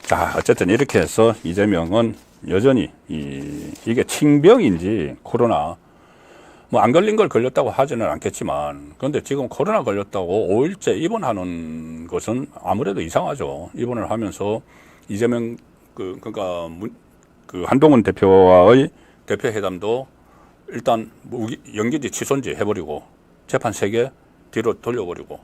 자, 어쨌든 이렇게 해서 이재명은 여전히 이게 칭병인지 코로나 뭐 안 걸린 걸 걸렸다고 하지는 않겠지만, 그런데 지금 코로나 걸렸다고 5일째 입원하는 것은 아무래도 이상하죠. 입원을 하면서 이재명 그러니까 한동훈 대표와의 대표 회담도 일단 연기지 취소인지 해버리고 재판 3개 뒤로 돌려버리고,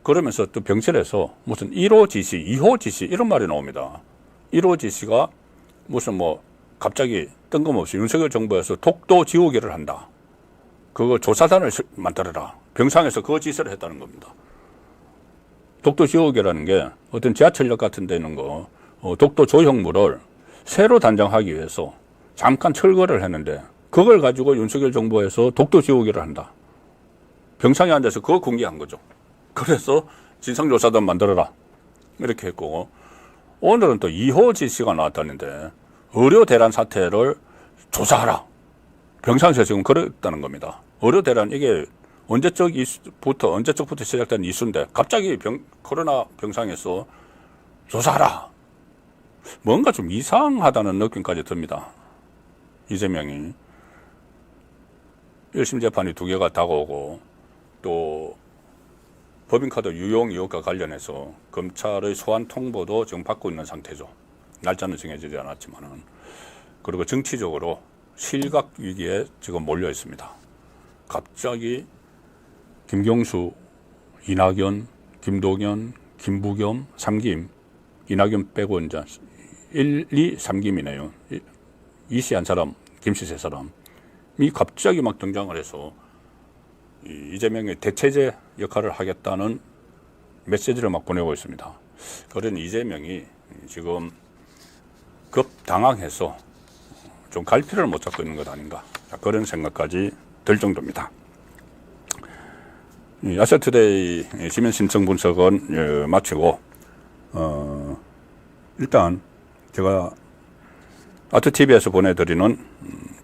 그러면서 또 병실에서 무슨 1호 지시, 2호 지시 이런 말이 나옵니다. 1호 지시가 무슨 뭐 갑자기 뜬금없이 윤석열 정부에서 독도 지우개를 한다. 그거 조사단을 만들어라. 병상에서 그거 지시를 했다는 겁니다. 독도 지우개라는 게 어떤 지하철역 같은 데 있는 거 독도 조형물을 새로 단장하기 위해서 잠깐 철거를 했는데 그걸 가지고 윤석열 정부에서 독도 지우개를 한다. 병상에 앉아서 그거 공개한 거죠. 그래서 진상조사단 만들어라. 이렇게 했고, 오늘은 또 2호 지시가 나왔다는데 의료 대란 사태를 조사하라. 병상에서 지금 그랬다는 겁니다. 의료 대란 이게 언제적부터 시작된 이슈인데 갑자기 코로나 병상에서 조사하라. 뭔가 좀 이상하다는 느낌까지 듭니다. 이재명이 1심 재판이 2개가 다가오고 또 법인카드 유용 의혹과 관련해서 검찰의 소환 통보도 지금 받고 있는 상태죠. 날짜는 정해지지 않았지만은. 그리고 정치적으로 실각 위기에 지금 몰려 있습니다. 갑자기 김경수, 이낙연, 김동연, 김부겸, 3김, 이낙연 빼고 이제 1, 2, 3김이네요. 이씨 한 사람, 김씨 세 사람이 갑자기 막 등장을 해서 이재명의 대체제 역할을 하겠다는 메시지를 막 보내고 있습니다. 그런 이재명이 지금 급당황해서 좀 갈피를 못 잡고 있는 것 아닌가, 그런 생각까지 들 정도입니다. 아시아투데이 지면 신청 분석은 마치고 일단 제가 아트TV에서 보내드리는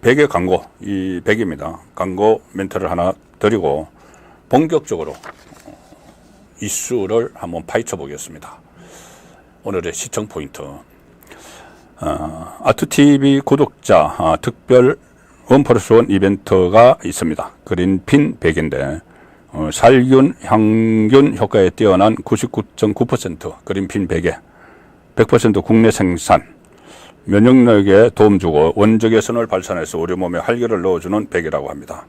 베개 광고, 이 베개입니다. 광고 멘트를 하나 드리고 본격적으로 이슈를 한번 파헤쳐 보겠습니다. 오늘의 시청 포인트. 아트TV 구독자 특별 1+1 이벤트가 있습니다. 그린핀 베개인데 살균, 향균 효과에 뛰어난 99.9% 그린핀 베개, 100% 국내 생산, 면역력에 도움 주고 원적 개선을 발산해서 우리 몸에 활기를 넣어주는 베개라고 합니다.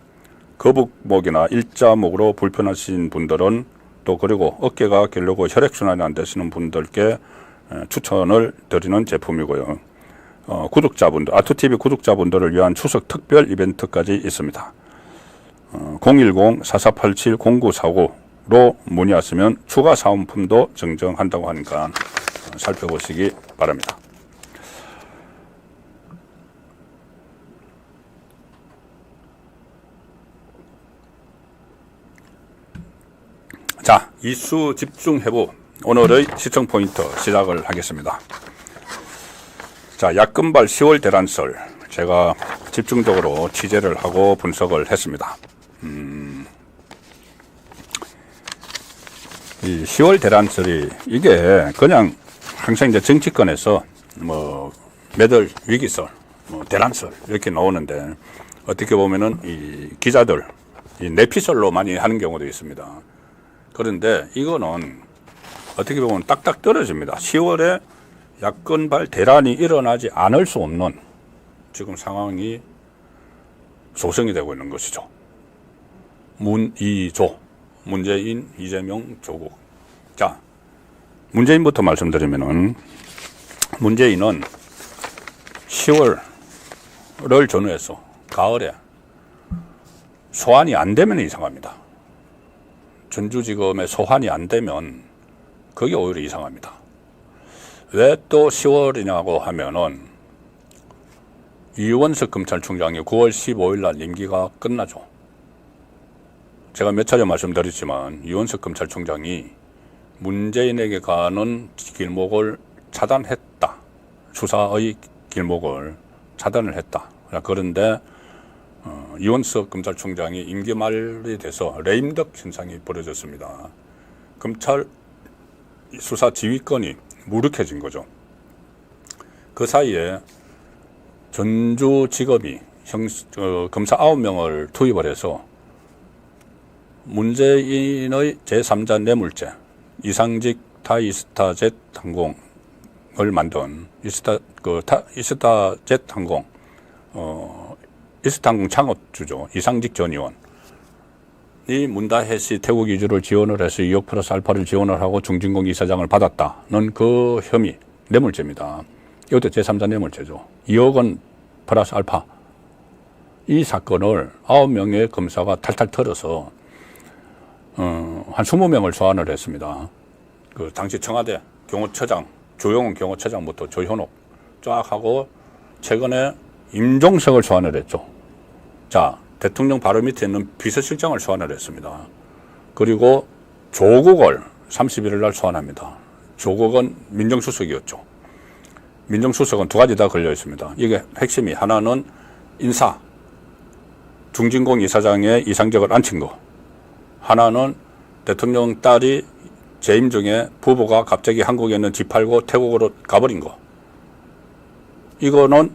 거북목이나 일자목으로 불편하신 분들은 또 그리고 어깨가 결르고 혈액순환이 안 되시는 분들께 추천을 드리는 제품이고요. 구독자분들, 아트TV 구독자분들을 위한 추석 특별 이벤트까지 있습니다. 010-4487-0949로 문의하시면 추가 사은품도 증정한다고 하니까 살펴보시기 바랍니다. 자, 이슈 집중 회부, 오늘의 시청 포인트 시작을 하겠습니다. 자, 약금발 10월 대란설, 제가 집중적으로 취재를 하고 분석을 했습니다. 이 10월 대란설이 이게 그냥 항상 이제 정치권에서 뭐 매달 위기설, 뭐 대란설 이렇게 나오는데 어떻게 보면은 이 기자들 이 내피설로 많이 하는 경우도 있습니다. 그런데 이거는 어떻게 보면 딱딱 떨어집니다. 10월에 야권발 대란이 일어나지 않을 수 없는 지금 상황이 조성이 되고 있는 것이죠. 문이조, 문재인, 이재명, 조국. 자, 문재인부터 말씀드리면은 문재인은 10월을 전후해서 가을에 소환이 안 되면 이상합니다. 전주지검에 소환이 안 되면 그게 오히려 이상합니다. 왜 또 10월이냐고 하면은 이원석 검찰총장이 9월 15일 날 임기가 끝나죠. 제가 몇 차례 말씀드렸지만 이원석 검찰총장이 문재인에게 가는 길목을 차단했다. 수사의 길목을 차단을 했다. 그런데 이원석 검찰총장이 임기 말이 돼서 레임덕 현상이 벌어졌습니다. 검찰 수사 지휘권이 무력해진 거죠. 그 사이에 전주지검이 검사 9명을 투입을 해서 문재인의 제3자 뇌물죄, 이상직 타이스타젯 항공을 만든 이스타젯 항공, 이스타항공 창업주죠. 이상직 전 의원. 이 문다혜 씨 태국 이주를 지원을 해서 2억 플러스 알파를 지원을 하고 중진공 이사장을 받았다는 그 혐의, 뇌물죄입니다. 이것도 제3자 뇌물죄죠. 2억 원 플러스 알파. 이 사건을 9명의 검사가 탈탈 털어서 한 20명을 소환을 했습니다. 그 당시 청와대 경호처장, 조영훈 경호처장부터 조현옥 쫙 하고 최근에 임종석을 소환을 했죠. 자, 대통령 바로 밑에 있는 비서실장을 소환을 했습니다. 그리고 조국을 31일 날 소환합니다. 조국은 민정수석이었죠. 민정수석은 두 가지 다 걸려 있습니다. 이게 핵심이 하나는 인사, 중진공 이사장의 이상직을 앉힌 거. 하나는 대통령 딸이 재임 중에 부부가 갑자기 한국에 있는 집 팔고 태국으로 가버린 거. 이거는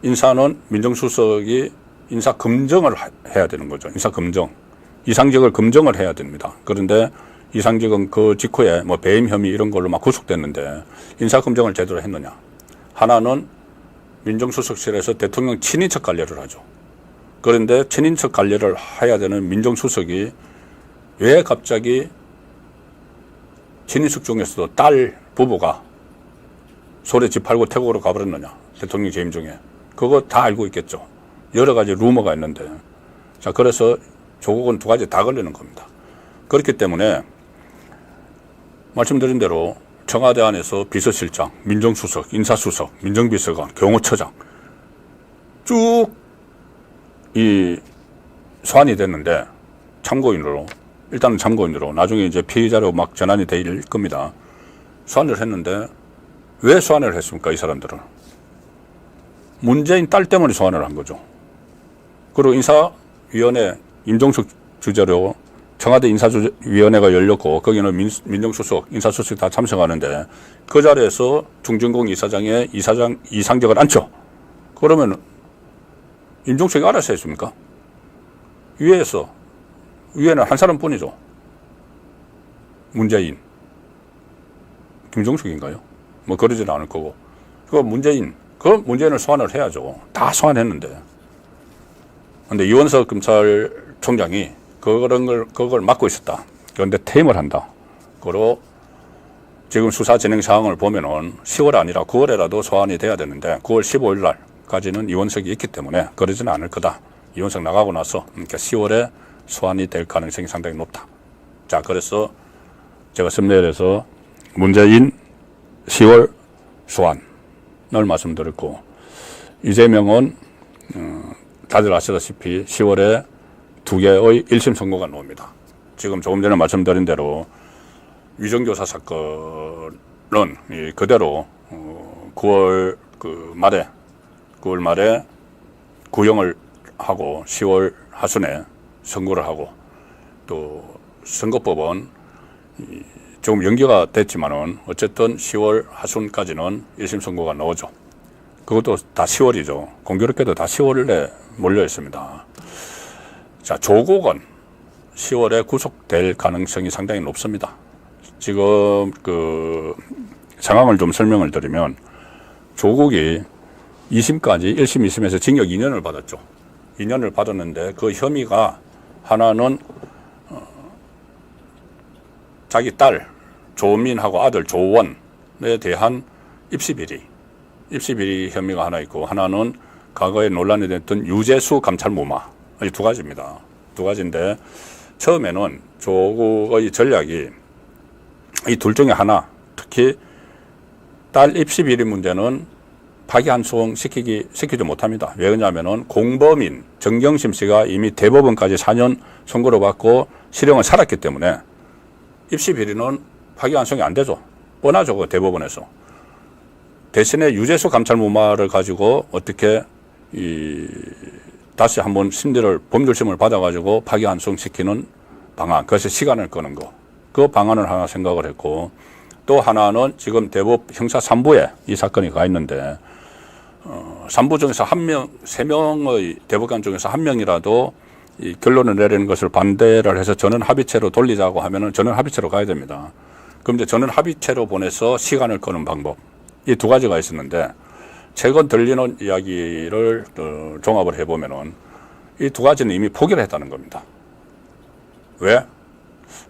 인사는 민정수석이 인사 검증을 해야 되는 거죠. 인사 검증. 이상직을 검증을 해야 됩니다. 그런데 이상직은 그 직후에 뭐 배임 혐의 이런 걸로 막 구속됐는데 인사 검증을 제대로 했느냐. 하나는 민정수석실에서 대통령 친인척 관리를 하죠. 그런데 친인척 관리를 해야 되는 민정수석이 왜 갑자기 친인척 중에서도 딸 부부가 서울에 집 팔고 태국으로 가버렸느냐. 대통령 재임 중에. 그거 다 알고 있겠죠. 여러 가지 루머가 있는데. 자, 그래서 조국은 두 가지 다 걸리는 겁니다. 그렇기 때문에 말씀드린 대로 청와대 안에서 비서실장, 민정수석, 인사수석, 민정비서관, 경호처장 쭉 이 소환이 됐는데 참고인으로 일단은 참고인으로 나중에 이제 피의자로 막 전환이 될 겁니다. 소환을 했는데 왜 소환을 했습니까? 이 사람들은 문재인 딸 때문에 소환을 한 거죠. 그리고 인사위원회 임종석 주재로 청와대 인사위원회가 열렸고 거기는 민정수석, 인사수석 다 참석하는데 그 자리에서 중진공 이사장의 이상직을 앉혀. 그러면 임종석이 알아서 했습니까? 위에는 한 사람뿐이죠. 문재인. 김종석인가요? 뭐 그러지는 않을 거고. 문재인을 소환을 해야죠. 다 소환했는데. 근데 이원석 검찰총장이 그걸 막고 있었다. 그런데 퇴임을 한다. 그리고 지금 수사 진행 상황을 보면은 10월 아니라 9월에라도 소환이 돼야 되는데 9월 15일 날까지는 이원석이 있기 때문에 그러지는 않을 거다. 이원석 나가고 나서 그러니까 10월에 소환이 될 가능성이 상당히 높다. 자, 그래서 제가 썸네일에서 문재인 10월 소환을 말씀드렸고 이재명은 다들 아시다시피 10월에 2개의 1심 선고가 나옵니다. 지금 조금 전에 말씀드린 대로 위정교사 사건은 그대로 9월 말에 구형을 하고 10월 하순에 선고를 하고 또 선거법은 조금 연기가 됐지만은 어쨌든 10월 하순까지는 1심 선고가 나오죠. 그것도 다 10월이죠. 공교롭게도 다 10월에 몰려 있습니다. 자, 조국은 10월에 구속될 가능성이 상당히 높습니다. 지금 그 상황을 좀 설명을 드리면 조국이 2심까지 1심, 2심에서 징역 2년을 받았죠. 2년을 받았는데 그 혐의가 하나는 자기 딸 조민하고 아들 조원에 대한 입시비리 혐의가 하나 있고, 하나는 과거에 논란이 됐던 유재수 감찰 무마, 이 두 가지입니다. 두 가지인데 처음에는 조국의 전략이 이 둘 중에 하나, 특히 딸 입시비리 문제는 파기환송 시키지 못합니다. 왜 그러냐면은 공범인 정경심 씨가 이미 대법원까지 4년 선고를 받고 실형을 살았기 때문에 입시비리는 파기환송이 안 되죠. 뻔하죠, 그 대법원에서. 대신에 유재수 감찰 무마를 가지고 어떻게 다시 한번 법률심을 받아가지고 파기환송 시키는 방안, 그래서 시간을 끄는 거, 그 방안을 하나 생각을 했고, 또 하나는 지금 대법 형사 3부에 이 사건이 가 있는데 3부 중에서 3명의 대법관 중에서 1명이라도 이 결론을 내리는 것을 반대를 해서 전원 합의체로 돌리자고 하면은 전원 합의체로 가야 됩니다. 그럼 이제 전원 합의체로 보내서 시간을 끄는 방법, 이 두 가지가 있었는데 최근 들리는 이야기를 종합을 해보면은 이 두 가지는 이미 포기를 했다는 겁니다. 왜?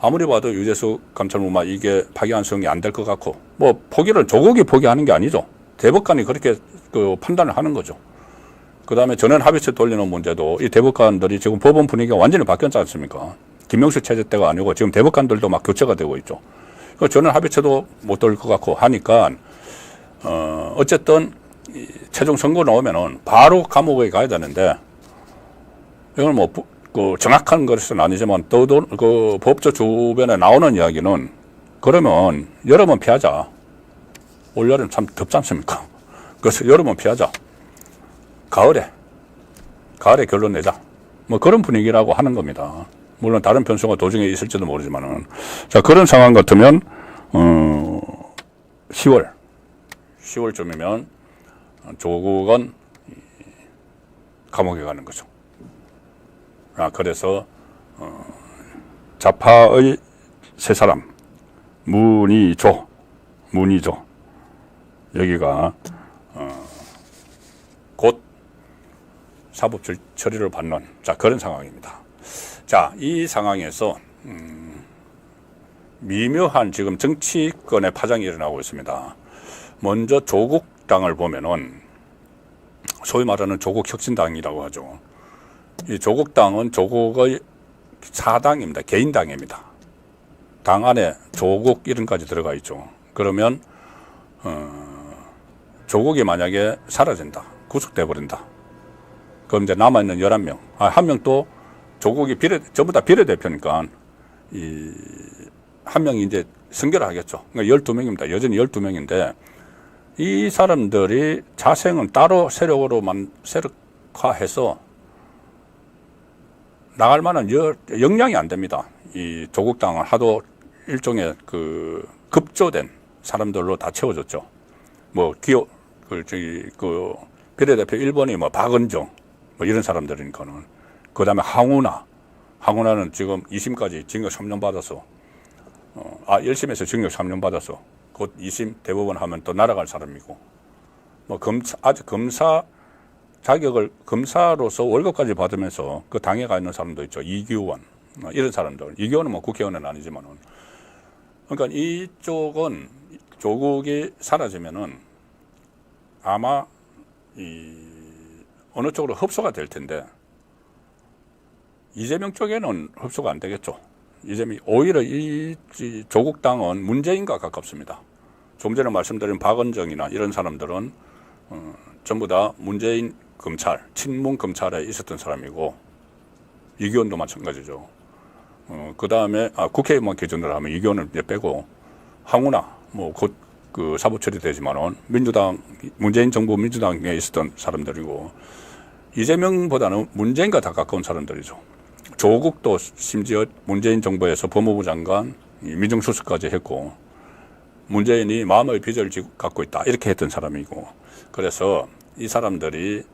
아무리 봐도 유재수 감찰 무마 이게 파기환송이 안 될 것 같고, 뭐 포기를 조국이 포기하는 게 아니죠. 대법관이 그렇게 그 판단을 하는 거죠. 그 다음에 전원 합의체 돌리는 문제도 이 대법관들이 지금 법원 분위기가 완전히 바뀌었지 않습니까? 김명수 체제 때가 아니고 지금 대법관들도 막 교체가 되고 있죠. 전원 합의체도 못 돌릴 것 같고 하니까 어쨌든 최종 선고 나오면은 바로 감옥에 가야 되는데, 이건 뭐 그 정확한 것은 아니지만 그 법조 주변에 나오는 이야기는, 그러면 여름은 피하자. 올여름 참 덥지 않습니까? 그래서 여름은 피하자. 가을에 결론 내자. 뭐 그런 분위기라고 하는 겁니다. 물론 다른 변수가 도중에 있을지도 모르지만은. 자, 그런 상황 같으면 10월쯤이면 조국은 감옥에 가는 거죠. 그래서 좌파의 세 사람, 문희조 여기가 곧 사법 처리를 받는, 자, 그런 상황입니다. 자, 이 상황에서 미묘한 지금 정치권의 파장이 일어나고 있습니다. 먼저 조국당을 보면은 소위 말하는 조국혁신당이라고 하죠. 이 조국당은 조국의 사당입니다. 개인당입니다. 당 안에 조국 이름까지 들어가 있죠. 그러면 조국이 만약에 사라진다, 구속돼 버린다, 그럼 이제 남아있는 11명, 한 명 또 조국이 전부 다 비례대표니까 한 명이 이제 승계를 하겠죠. 그러니까 12명입니다. 여전히 12명인데 이 사람들이 자생은 따로 세력화해서 나갈 만한 역량이 안 됩니다. 이 조국당은 하도 일종의 그 급조된 사람들로 다 채워졌죠. 뭐 그 비례대표 1번이 뭐 박은정 뭐 이런 사람들이니까는. 그 다음에 항우나는 지금 2심까지 징역 3년 받아서 1심에서 징역 3년 받아서 곧 2심 대법원 하면 또 날아갈 사람이고, 뭐 아직 검사 자격을 검사로서 월급까지 받으면서 그 당에 가 있는 사람도 있죠. 이규원 이런 사람들. 이규원은 뭐 국회의원은 아니지만은. 그러니까 이쪽은 조국이 사라지면은 아마 어느 쪽으로 흡수가 될 텐데 이재명 쪽에는 흡수가 안 되겠죠. 오히려 이 조국당은 문재인과 가깝습니다. 좀 전에 말씀드린 박은정이나 이런 사람들은 전부 다 문재인 검찰, 친문 검찰에 있었던 사람이고, 이규원도 마찬가지죠. 그 다음에 국회의원 기준으로 하면 이규원을 이제 빼고, 항우나 뭐 곧 그 사법 처리되지만은 문재인 정부 민주당에 있었던 사람들이고, 이재명보다는 문재인과 다 가까운 사람들이죠. 조국도 심지어 문재인 정부에서 법무부 장관, 민정수석까지 했고, 문재인이 마음의 빚을 갖고 있다 이렇게 했던 사람이고, 그래서 이 사람들이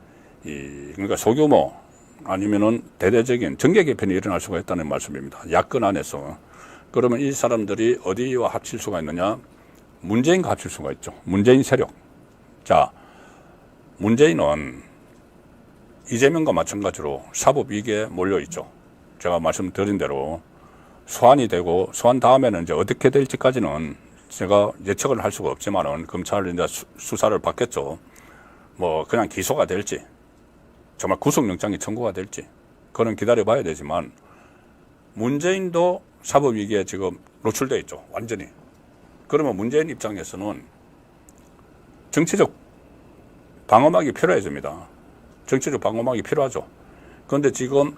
그러니까 소규모 아니면은 대대적인 정계 개편이 일어날 수가 있다는 말씀입니다. 야권 안에서. 그러면 이 사람들이 어디와 합칠 수가 있느냐? 문재인과 합칠 수가 있죠. 문재인 세력. 자, 문재인은 이재명과 마찬가지로 사법위기에 몰려 있죠. 제가 말씀드린 대로 소환이 되고, 소환 다음에는 이제 어떻게 될지까지는 제가 예측을 할 수가 없지만은 검찰 이제 수사를 받겠죠. 뭐 그냥 기소가 될지, 정말 구속영장이 청구가 될지, 그건 기다려봐야 되지만, 문재인도 사법위기에 지금 노출되어 있죠. 완전히. 그러면 문재인 입장에서는 정치적 방어막이 필요해집니다. 정치적 방어막이 필요하죠. 그런데 지금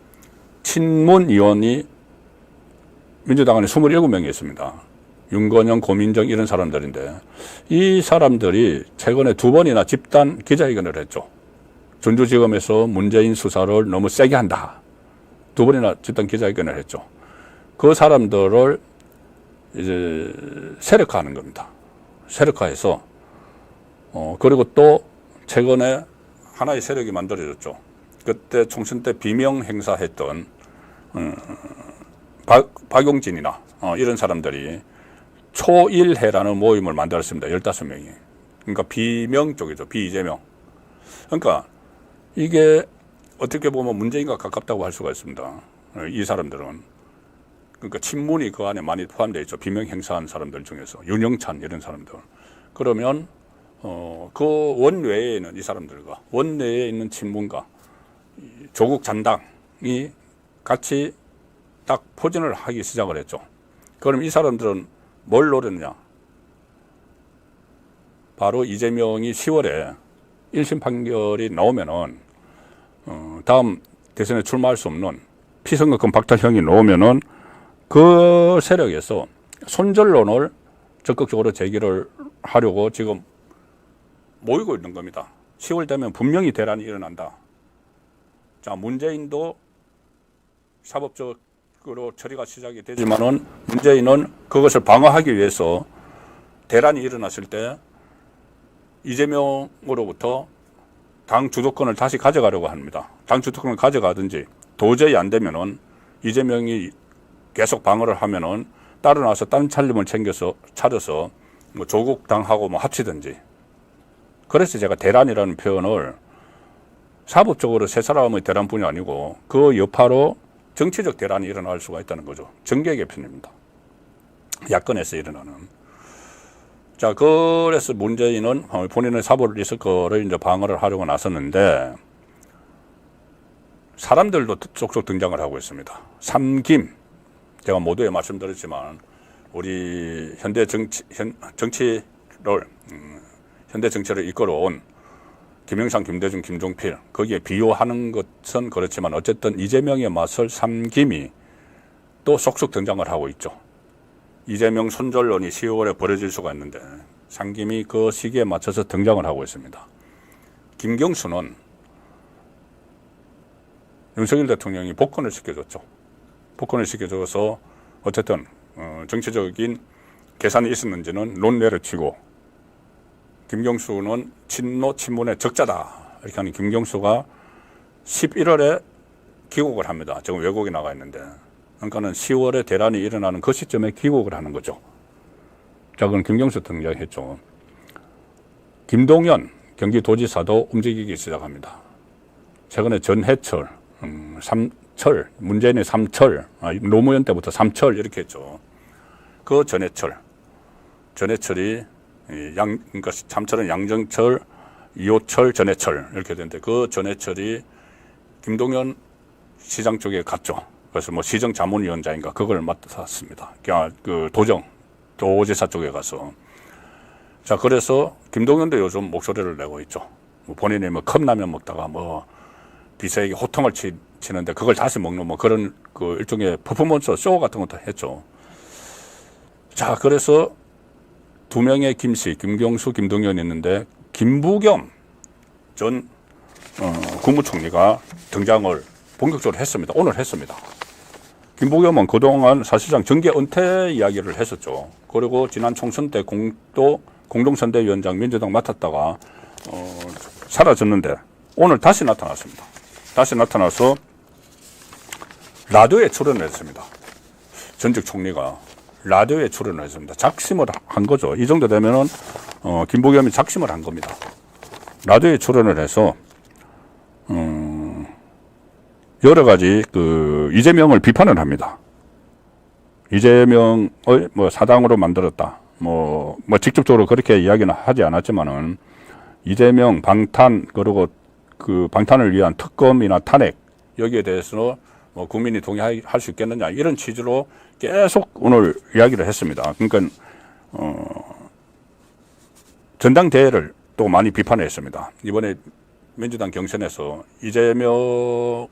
친문 의원이 민주당 안에 27명이 있습니다. 윤건영, 고민정 이런 사람들인데, 이 사람들이 최근에 2번이나 집단 기자회견을 했죠. 전주지검에서 문재인 수사를 너무 세게 한다. 2번이나 집단 기자회견을 했죠. 그 사람들을 이제 세력화하는 겁니다. 세력화해서 그리고 또 최근에 하나의 세력이 만들어졌죠. 그때 총선 때 비명 행사했던 박용진이나 이런 사람들이 초일해라는 모임을 만들었습니다. 15명이. 그러니까 비명 쪽이죠. 비이재명. 그러니까 이게 어떻게 보면 문재인과 가깝다고 할 수가 있습니다. 이 사람들은. 그러니까 친문이 그 안에 많이 포함되어 있죠. 비명 행사한 사람들 중에서. 윤영찬 이런 사람들. 그러면 그 원외에 있는 이 사람들과 원내에 있는 친문과 조국 잔당이 같이 딱 포진을 하기 시작을 했죠. 그럼 이 사람들은 뭘 노렸느냐? 바로 이재명이 10월에 1심 판결이 나오면은 다음 대선에 출마할 수 없는 피선거권 박탈형이 나오면은 그 세력에서 손절론을 적극적으로 제기를 하려고 지금 모이고 있는 겁니다. 10월 되면 분명히 대란이 일어난다. 자, 문재인도 사법적으로 처리가 시작이 되지만은 문재인은 그것을 방어하기 위해서 대란이 일어났을 때 이재명으로부터 당 주도권을 다시 가져가려고 합니다. 당 주도권을 가져가든지 도저히 안 되면은 이재명이 계속 방어를 하면은 따로 나와서 딴 살림을 차려서 뭐 조국 당하고 뭐 합치든지. 그래서 제가 대란이라는 표현을 사법적으로 세 사람의 대란뿐이 아니고 그 여파로 정치적 대란이 일어날 수가 있다는 거죠. 정계 개편입니다. 야권에서 일어나는. 자, 그래서 문재인은 본인의 사법을 있을 거를 이제 방어를 하려고 나섰는데, 사람들도 쏙쏙 등장을 하고 있습니다. 삼김. 제가 모두에 말씀드렸지만, 우리 현대 정치를 이끌어온 김영삼, 김대중, 김종필, 거기에 비유하는 것은 그렇지만 어쨌든 이재명의 맞설 삼김이 또 쏙쏙 등장을 하고 있죠. 이재명 손절론이 10월에 벌어질 수가 있는데 삼김이 그 시기에 맞춰서 등장을 하고 있습니다. 김경수는 윤석열 대통령이 복권을 시켜줬죠. 복권을 시켜줘서 어쨌든 정치적인 계산이 있었는지는 논외를 치고, 김경수는 친문의 적자다 이렇게 하는 김경수가 11월에 귀국을 합니다. 지금 외국에 나가 있는데, 그러니까는 10월에 대란이 일어나는 그 시점에 귀국을 하는 거죠. 자, 그럼 김경수 등장했죠. 김동연 경기도지사도 움직이기 시작합니다. 최근에 전해철, 삼철, 문재인의 삼철, 노무현 때부터 삼철 이렇게 했죠. 그 전해철이 그러니까 삼철은 양정철, 이호철, 전해철 이렇게 되는데, 그 전해철이 김동연 시장 쪽에 갔죠. 그래서 뭐 시정 자문위원장인가 그걸 맡았습니다. 그 도지사 쪽에 가서. 자, 그래서 김동연도 요즘 목소리를 내고 있죠. 뭐 본인이 뭐 컵라면 먹다가 뭐 비서에게 호통을 치는데 그걸 다시 먹는 뭐 그런 그 일종의 퍼포먼스 쇼 같은 것도 했죠. 자, 그래서 두 명의 김씨, 김경수, 김동연이 있는데, 김부겸 전 국무총리가 등장을 본격적으로 했습니다. 오늘 했습니다. 김부겸은 그동안 사실상 정계 은퇴 이야기를 했었죠. 그리고 지난 총선 때 공동선대위원장 민주당 맡았다가 사라졌는데 오늘 다시 나타났습니다. 다시 나타나서 라디오에 출연을 했습니다. 전직 총리가 라디오에 출연을 했습니다. 작심을 한 거죠. 이 정도 되면은 김부겸이 작심을 한 겁니다. 라디오에 출연을 해서 여러 가지 이재명을 비판을 합니다. 이재명의 뭐 사당으로 만들었다. 뭐 직접적으로 그렇게 이야기는 하지 않았지만은 이재명 방탄 그리고 그 방탄을 위한 특검이나 탄핵 여기에 대해서 뭐 국민이 동의할 수 있겠느냐 이런 취지로 계속 오늘 이야기를 했습니다. 그러니까 전당대회를 또 많이 비판했습니다. 이번에 민주당 경선에서 이재명에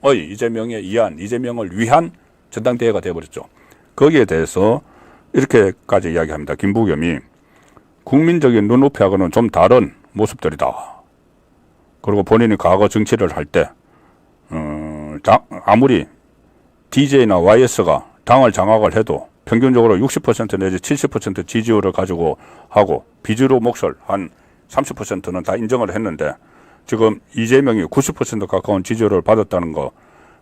의한 이재명을 위한 전당대회가 되어버렸죠. 거기에 대해서 이렇게까지 이야기합니다. 김부겸이 국민적인 눈높이하고는 좀 다른 모습들이다. 그리고 본인이 과거 정치를 할 때 아무리 DJ나 YS가 당을 장악을 해도 평균적으로 60% 내지 70% 지지율을 가지고 하고 비주류 몫을 한 30%는 다 인정을 했는데 지금 이재명이 90% 가까운 지지율을 받았다는 거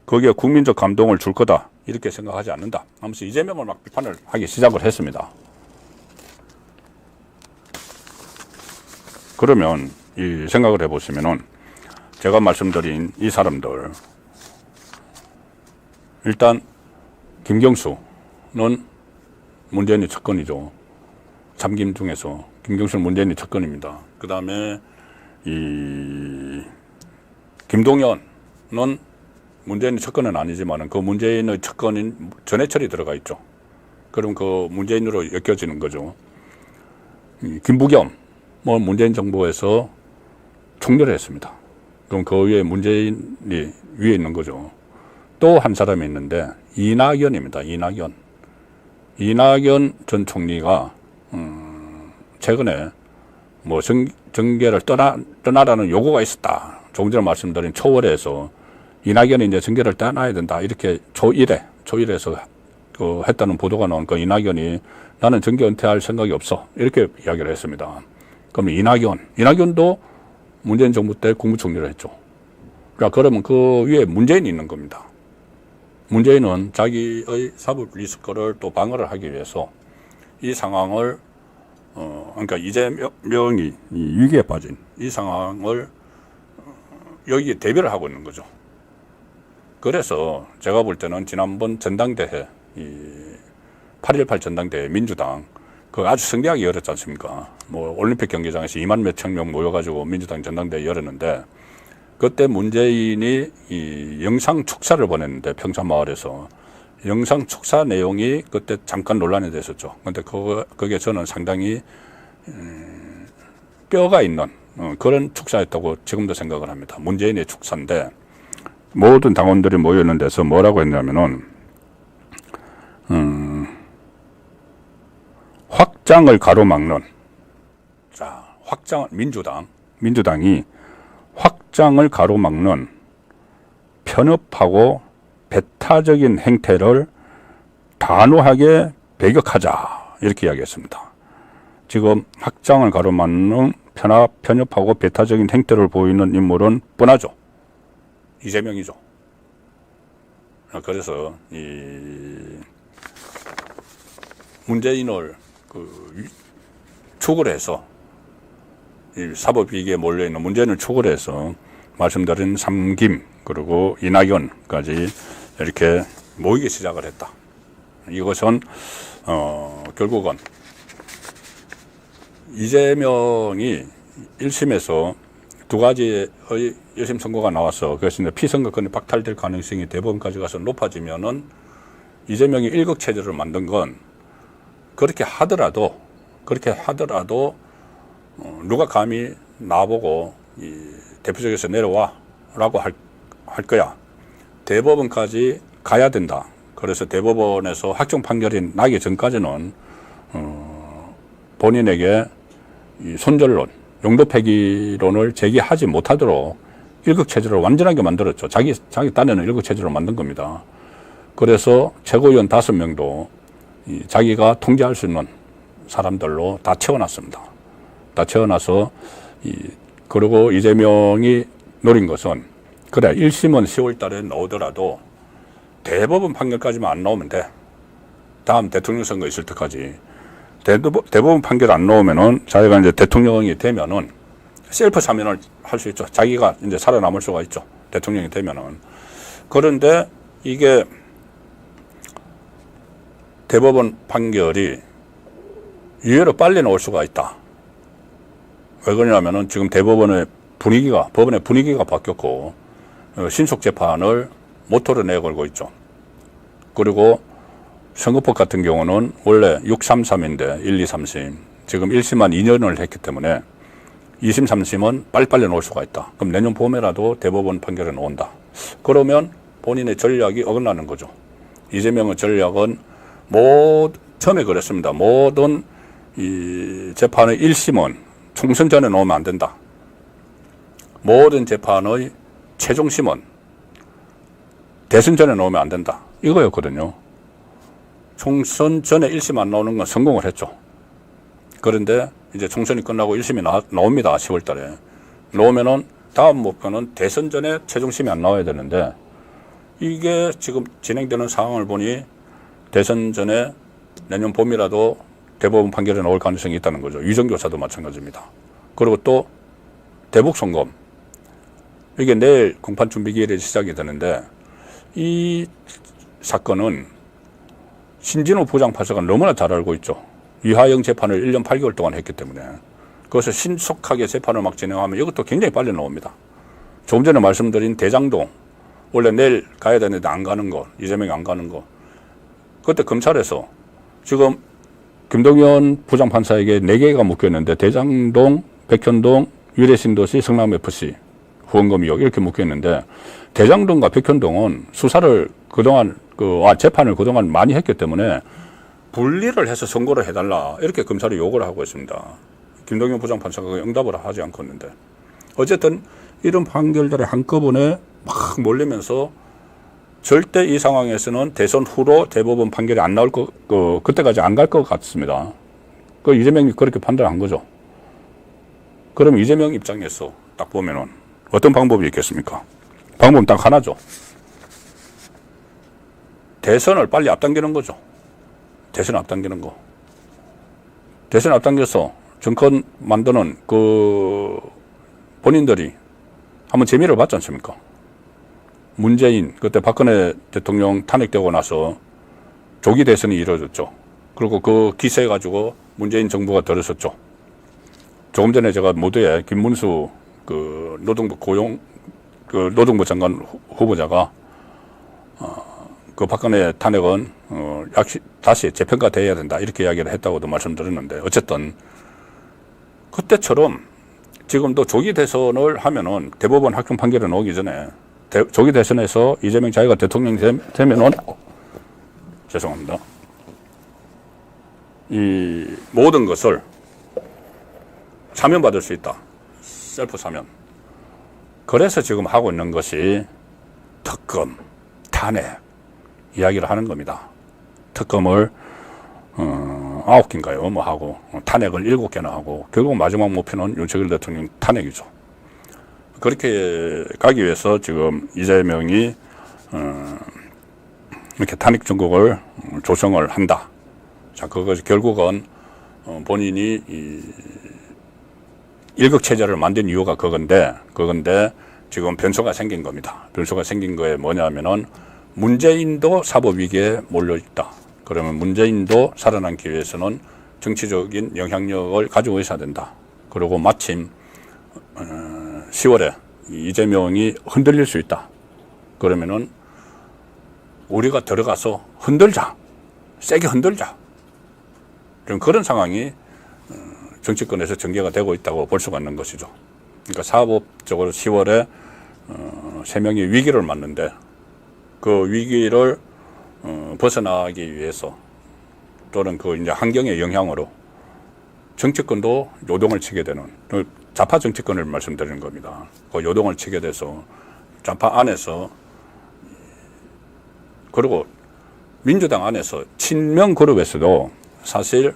거기에 국민적 감동을 줄 거다 이렇게 생각하지 않는다 하면서 이재명을 막 비판을 하기 시작을 했습니다. 그러면 이 생각을 해보시면은 제가 말씀드린 이 사람들 일단 김경수는 문재인의 첫건이죠. 참김 중에서 김경수는 문재인의 첫건입니다. 그 다음에 이 김동연은 문재인의 첫건은 아니지만 그 문재인의 첫건인 전해철이 들어가 있죠. 그럼 그 문재인으로 엮여지는 거죠. 김부겸은 문재인 정부에서 총리를 했습니다. 그럼 그 위에 문재인이 위에 있는 거죠. 또 한 사람이 있는데 이낙연입니다. 이낙연 전 총리가 최근에 뭐 정계를 떠나라는 요구가 있었다. 조금 전에 말씀드린 초월에서 이낙연이 이제 정계를 떠나야 된다. 이렇게 초일에서 했다는 보도가 나온 그 이낙연이 나는 정계 은퇴할 생각이 없어. 이렇게 이야기를 했습니다. 그럼 이낙연도 문재인 정부 때 국무총리를 했죠. 그러니까 그러면 그 위에 문재인이 있는 겁니다. 문재인은 자기의 사법 리스크를 또 방어를 하기 위해서 이 상황을 그러니까 이재명이 위기에 빠진 이 상황을 여기에 대비를 하고 있는 거죠. 그래서 제가 볼 때는 지난번 전당대회 8.18 전당대회 민주당 그 아주 성대하게 열었지 않습니까? 뭐 올림픽 경기장에서 2만 몇천 명 모여가지고 민주당 전당대회 열었는데 그때 문재인이 이 영상 축사를 보냈는데 평창마을에서 영상 축사 내용이 그때 잠깐 논란이 됐었죠. 근데 그게 저는 상당히 뼈가 있는 그런 축사였다고 지금도 생각을 합니다. 문재인의 축사인데 모든 당원들이 모여있는 데서 뭐라고 했냐면은 확장을 가로막는 민주당이 확장을 가로막는 편협하고 배타적인 행태를 단호하게 배격하자 이렇게 이야기했습니다. 지금 확장을 가로막는 편협하고 배타적인 행태를 보이는 인물은 뻔하죠. 이재명이죠. 그래서 이 문재인을 축을 해서 이 사법위기에 몰려있는 문재인을 축을 해서 말씀드린 삼김 그리고 이낙연까지 이렇게 모이기 시작을 했다. 이것은 결국은 이재명이 1심에서 두 가지의 1심 선고가 나와서 그것이 피선거권이 박탈될 가능성이 대법원까지 가서 높아지면은 이재명이 일극체제를 만든 건 그렇게 하더라도 누가 감히 나보고 이 대표직에서 내려와라고 할 거야. 대법원까지 가야 된다. 그래서 대법원에서 확정 판결이 나기 전까지는 본인에게 이 손절론, 용도 폐기론을 제기하지 못하도록 일극체제를 완전하게 만들었죠. 자기 딴에는 일극체제를 만든 겁니다. 그래서 최고위원 5명도 자기가 통제할 수 있는 사람들로 다 채워놨습니다. 다 채워놔서 그리고 이재명이 노린 것은 그래 1심은 10월 달에 나오더라도 대법원 판결까지만 안 나오면 돼. 다음 대통령 선거 있을 때까지 대법원 판결 안 나오면은 자기가 이제 대통령이 되면은 셀프 사면을 할 수 있죠. 자기가 이제 살아남을 수가 있죠. 대통령이 되면은. 그런데 이게 대법원 판결이 의외로 빨리 나올 수가 있다. 왜 그러냐면은 지금 대법원의 법원의 분위기가 바뀌었고, 신속 재판을 모토로 내걸고 있죠. 그리고 선거법 같은 경우는 원래 633인데 1, 2, 3심. 지금 1심만 2년을 했기 때문에 2심, 3심은 빨리빨리 나올 수가 있다. 그럼 내년 봄에라도 대법원 판결이 나온다. 그러면 본인의 전략이 어긋나는 거죠. 이재명의 전략은 처음에 그랬습니다. 모든 이 재판의 1심은 총선 전에 나오면 안 된다. 모든 재판의 최종심은 대선 전에 나오면 안 된다. 이거였거든요. 총선 전에 1심 안 나오는 건 성공을 했죠. 그런데 이제 총선이 끝나고 1심이 나옵니다. 10월 달에. 나오면은 다음 목표는 대선 전에 최종심이 안 나와야 되는데 이게 지금 진행되는 상황을 보니 대선 전에 내년 봄이라도 대법원 판결이 나올 가능성이 있다는 거죠. 위정교사도 마찬가지입니다. 그리고 또 대북송금. 이게 내일 공판 준비 기일에 시작이 되는데 이 사건은 신진호 부장판사가 너무나 잘 알고 있죠. 이하영 재판을 1년 8개월 동안 했기 때문에 그것을 신속하게 재판을 막 진행하면 이것도 굉장히 빨리 나옵니다. 조금 전에 말씀드린 대장동 원래 내일 가야 되는데 안 가는 거, 이재명이 안 가는 거. 그때 검찰에서 지금 김동연 부장판사에게 4개가 묶여있는데 대장동, 백현동, 유래신도시, 성남FC 후원금 의혹 이렇게 묶여있는데 대장동과 백현동은 수사를 그동안 재판을 그동안 많이 했기 때문에 분리를 해서 선고를 해달라 이렇게 검찰이 요구를 하고 있습니다. 김동연 부장판사가 응답을 하지 않고 있는데 어쨌든 이런 판결들이 한꺼번에 막 몰리면서 절대 이 상황에서는 대선 후로 대법원 판결이 안 나올 그때까지 안 갈 것 같습니다. 이재명이 그렇게 판단한 거죠. 그럼 이재명 입장에서 딱 보면은 어떤 방법이 있겠습니까? 방법은 딱 하나죠. 대선을 빨리 앞당기는 거죠. 대선 앞당기는 거. 대선 앞당겨서 정권 만드는 본인들이 한번 재미를 봤지 않습니까? 문재인, 그때 박근혜 대통령 탄핵되고 나서 조기 대선이 이루어졌죠. 그리고 그 기세해가지고 문재인 정부가 들어섰죠. 조금 전에 제가 모두에 김문수 노동부 장관 후보자가 그 박근혜 탄핵은 다시 재평가돼야 된다 이렇게 이야기를 했다고도 말씀드렸는데 어쨌든 그때처럼 지금도 조기 대선을 하면은 대법원 확정 판결이 나오기 전에 조기 대선에서 이재명 자기가 대통령이 되면은 죄송합니다. 이 모든 것을 사면받을 수 있다. 셀프 사면. 그래서 지금 하고 있는 것이 특검, 탄핵 이야기를 하는 겁니다. 특검을 9개인가요? 하고 탄핵을 7개나 하고 결국 마지막 목표는 윤석열 대통령 탄핵이죠. 그렇게 가기 위해서 지금 이재명이 이렇게 탄핵 정국을 조성을 한다. 자, 그것이 결국은 본인이 일극체제를 만든 이유가 그건데 지금 변수가 생긴 겁니다. 변수가 생긴 거에 뭐냐면은 문재인도 사법위기에 몰려있다. 그러면 문재인도 살아남기 위해서는 정치적인 영향력을 가지고 있어야 된다. 그리고 마침 10월에 이재명이 흔들릴 수 있다. 그러면은 우리가 들어가서 흔들자. 세게 흔들자. 그런 상황이 정치권에서 전개가 되고 있다고 볼 수가 있는 것이죠. 그러니까 사법적으로 10월에 3명이 위기를 맞는데 그 위기를 벗어나기 위해서 또는 이제 환경의 영향으로 정치권도 요동을 치게 되는 좌파 정치권을 말씀드리는 겁니다. 그 요동을 치게 돼서 좌파 안에서 그리고 민주당 안에서 친명 그룹에서도 사실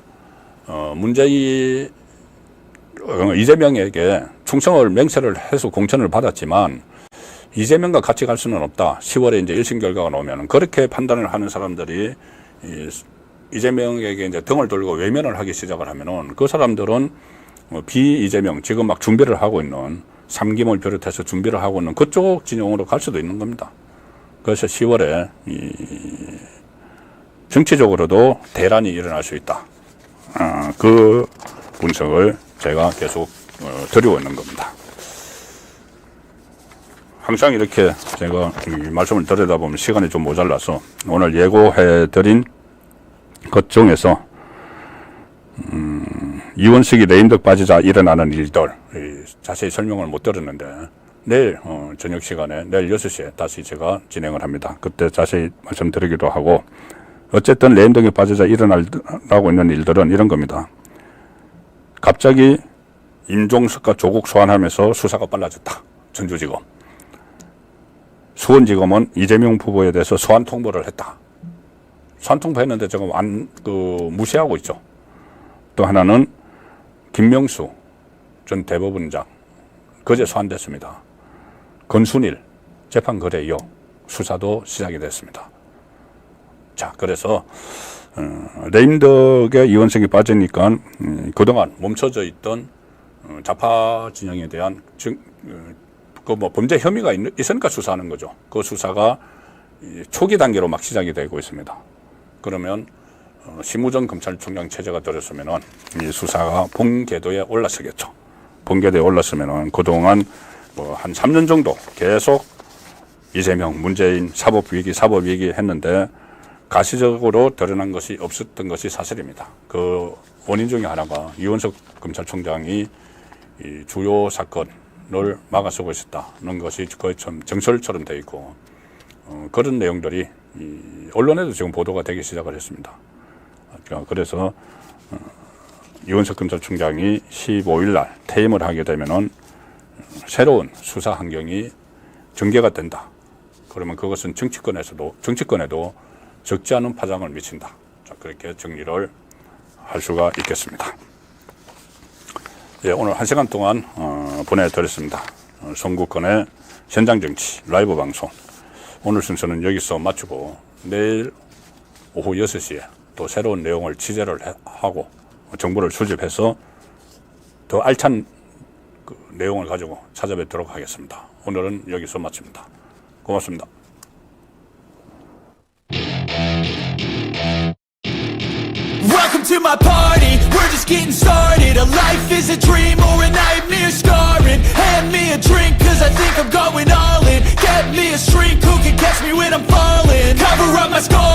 이재명에게 충성을 맹세를 해서 공천을 받았지만 이재명과 같이 갈 수는 없다. 10월에 이제 1심 결과가 나오면 그렇게 판단을 하는 사람들이 이재명에게 이제 등을 돌리고 외면을 하기 시작을 하면은 그 사람들은 이재명 지금 막 준비를 하고 있는 3김을 비롯해서 준비를 하고 있는 그쪽 진영으로 갈 수도 있는 겁니다. 그래서 10월에 정치적으로도 대란이 일어날 수 있다. 그 분석을 제가 계속 드리고 있는 겁니다. 항상 이렇게 제가 이 말씀을 들여다보면 시간이 좀 모자라서 오늘 예고해드린 것 중에서 이원석이 레임덕 빠지자 일어나는 일들 자세히 설명을 못 들었는데 내일 저녁 시간에 내일 6시에 다시 제가 진행을 합니다. 그때 자세히 말씀드리기도 하고 어쨌든 레임덕이 빠지자 일어나고 있는 일들은 이런 겁니다. 갑자기 임종석과 조국 소환하면서 수사가 빨라졌다. 전주지검. 수원지검은 이재명 후보에 대해서 소환 통보를 했다. 소환 통보했는데 지금 무시하고 있죠. 또 하나는 김명수 전 대법원장 그제 소환됐습니다. 권순일 재판 거래 의혹 수사도 시작이 됐습니다. 자, 그래서 레임덕의 이원석이 빠지니까 그동안 멈춰져 있던 좌파 진영에 대한 범죄 혐의가 있으니까 수사하는 거죠. 그 수사가 초기 단계로 막 시작이 되고 있습니다. 그러면 심우정 검찰총장 체제가 들었으면은 이 수사가 본궤도에 올랐겠죠. 본궤도에 올랐으면은 그동안 한 3년 정도 계속 이재명, 문재인 사법위기 했는데 가시적으로 드러난 것이 없었던 것이 사실입니다. 그 원인 중에 하나가 이원석 검찰총장이 이 주요 사건을 막아서고 있었다는 것이 거의 좀 정설처럼 되어 있고 그런 내용들이 언론에도 지금 보도가 되기 시작을 했습니다. 그래서 이원석 검찰총장이 15일 날 퇴임을 하게 되면은 새로운 수사 환경이 전개가 된다. 그러면 그것은 정치권에도 적지 않은 파장을 미친다. 자, 그렇게 정리를 할 수가 있겠습니다. 예, 오늘 1시간 동안 보내드렸습니다. songu권의 현장정치 라이브 방송. 오늘 순서는 여기서 마치고 내일 오후 6시에 또 새로운 내용을 취재를 하고 정보를 수집해서 더 알찬 내용을 가지고 찾아뵙도록 하겠습니다. 오늘은 여기서 마칩니다. 고맙습니다.
Welcome to my party, we're just getting started. A life is a dream or a nightmare scarring. Hand me a drink cause I think I'm going all in. Get me a shrink who can catch me when I'm falling. Cover up my scars.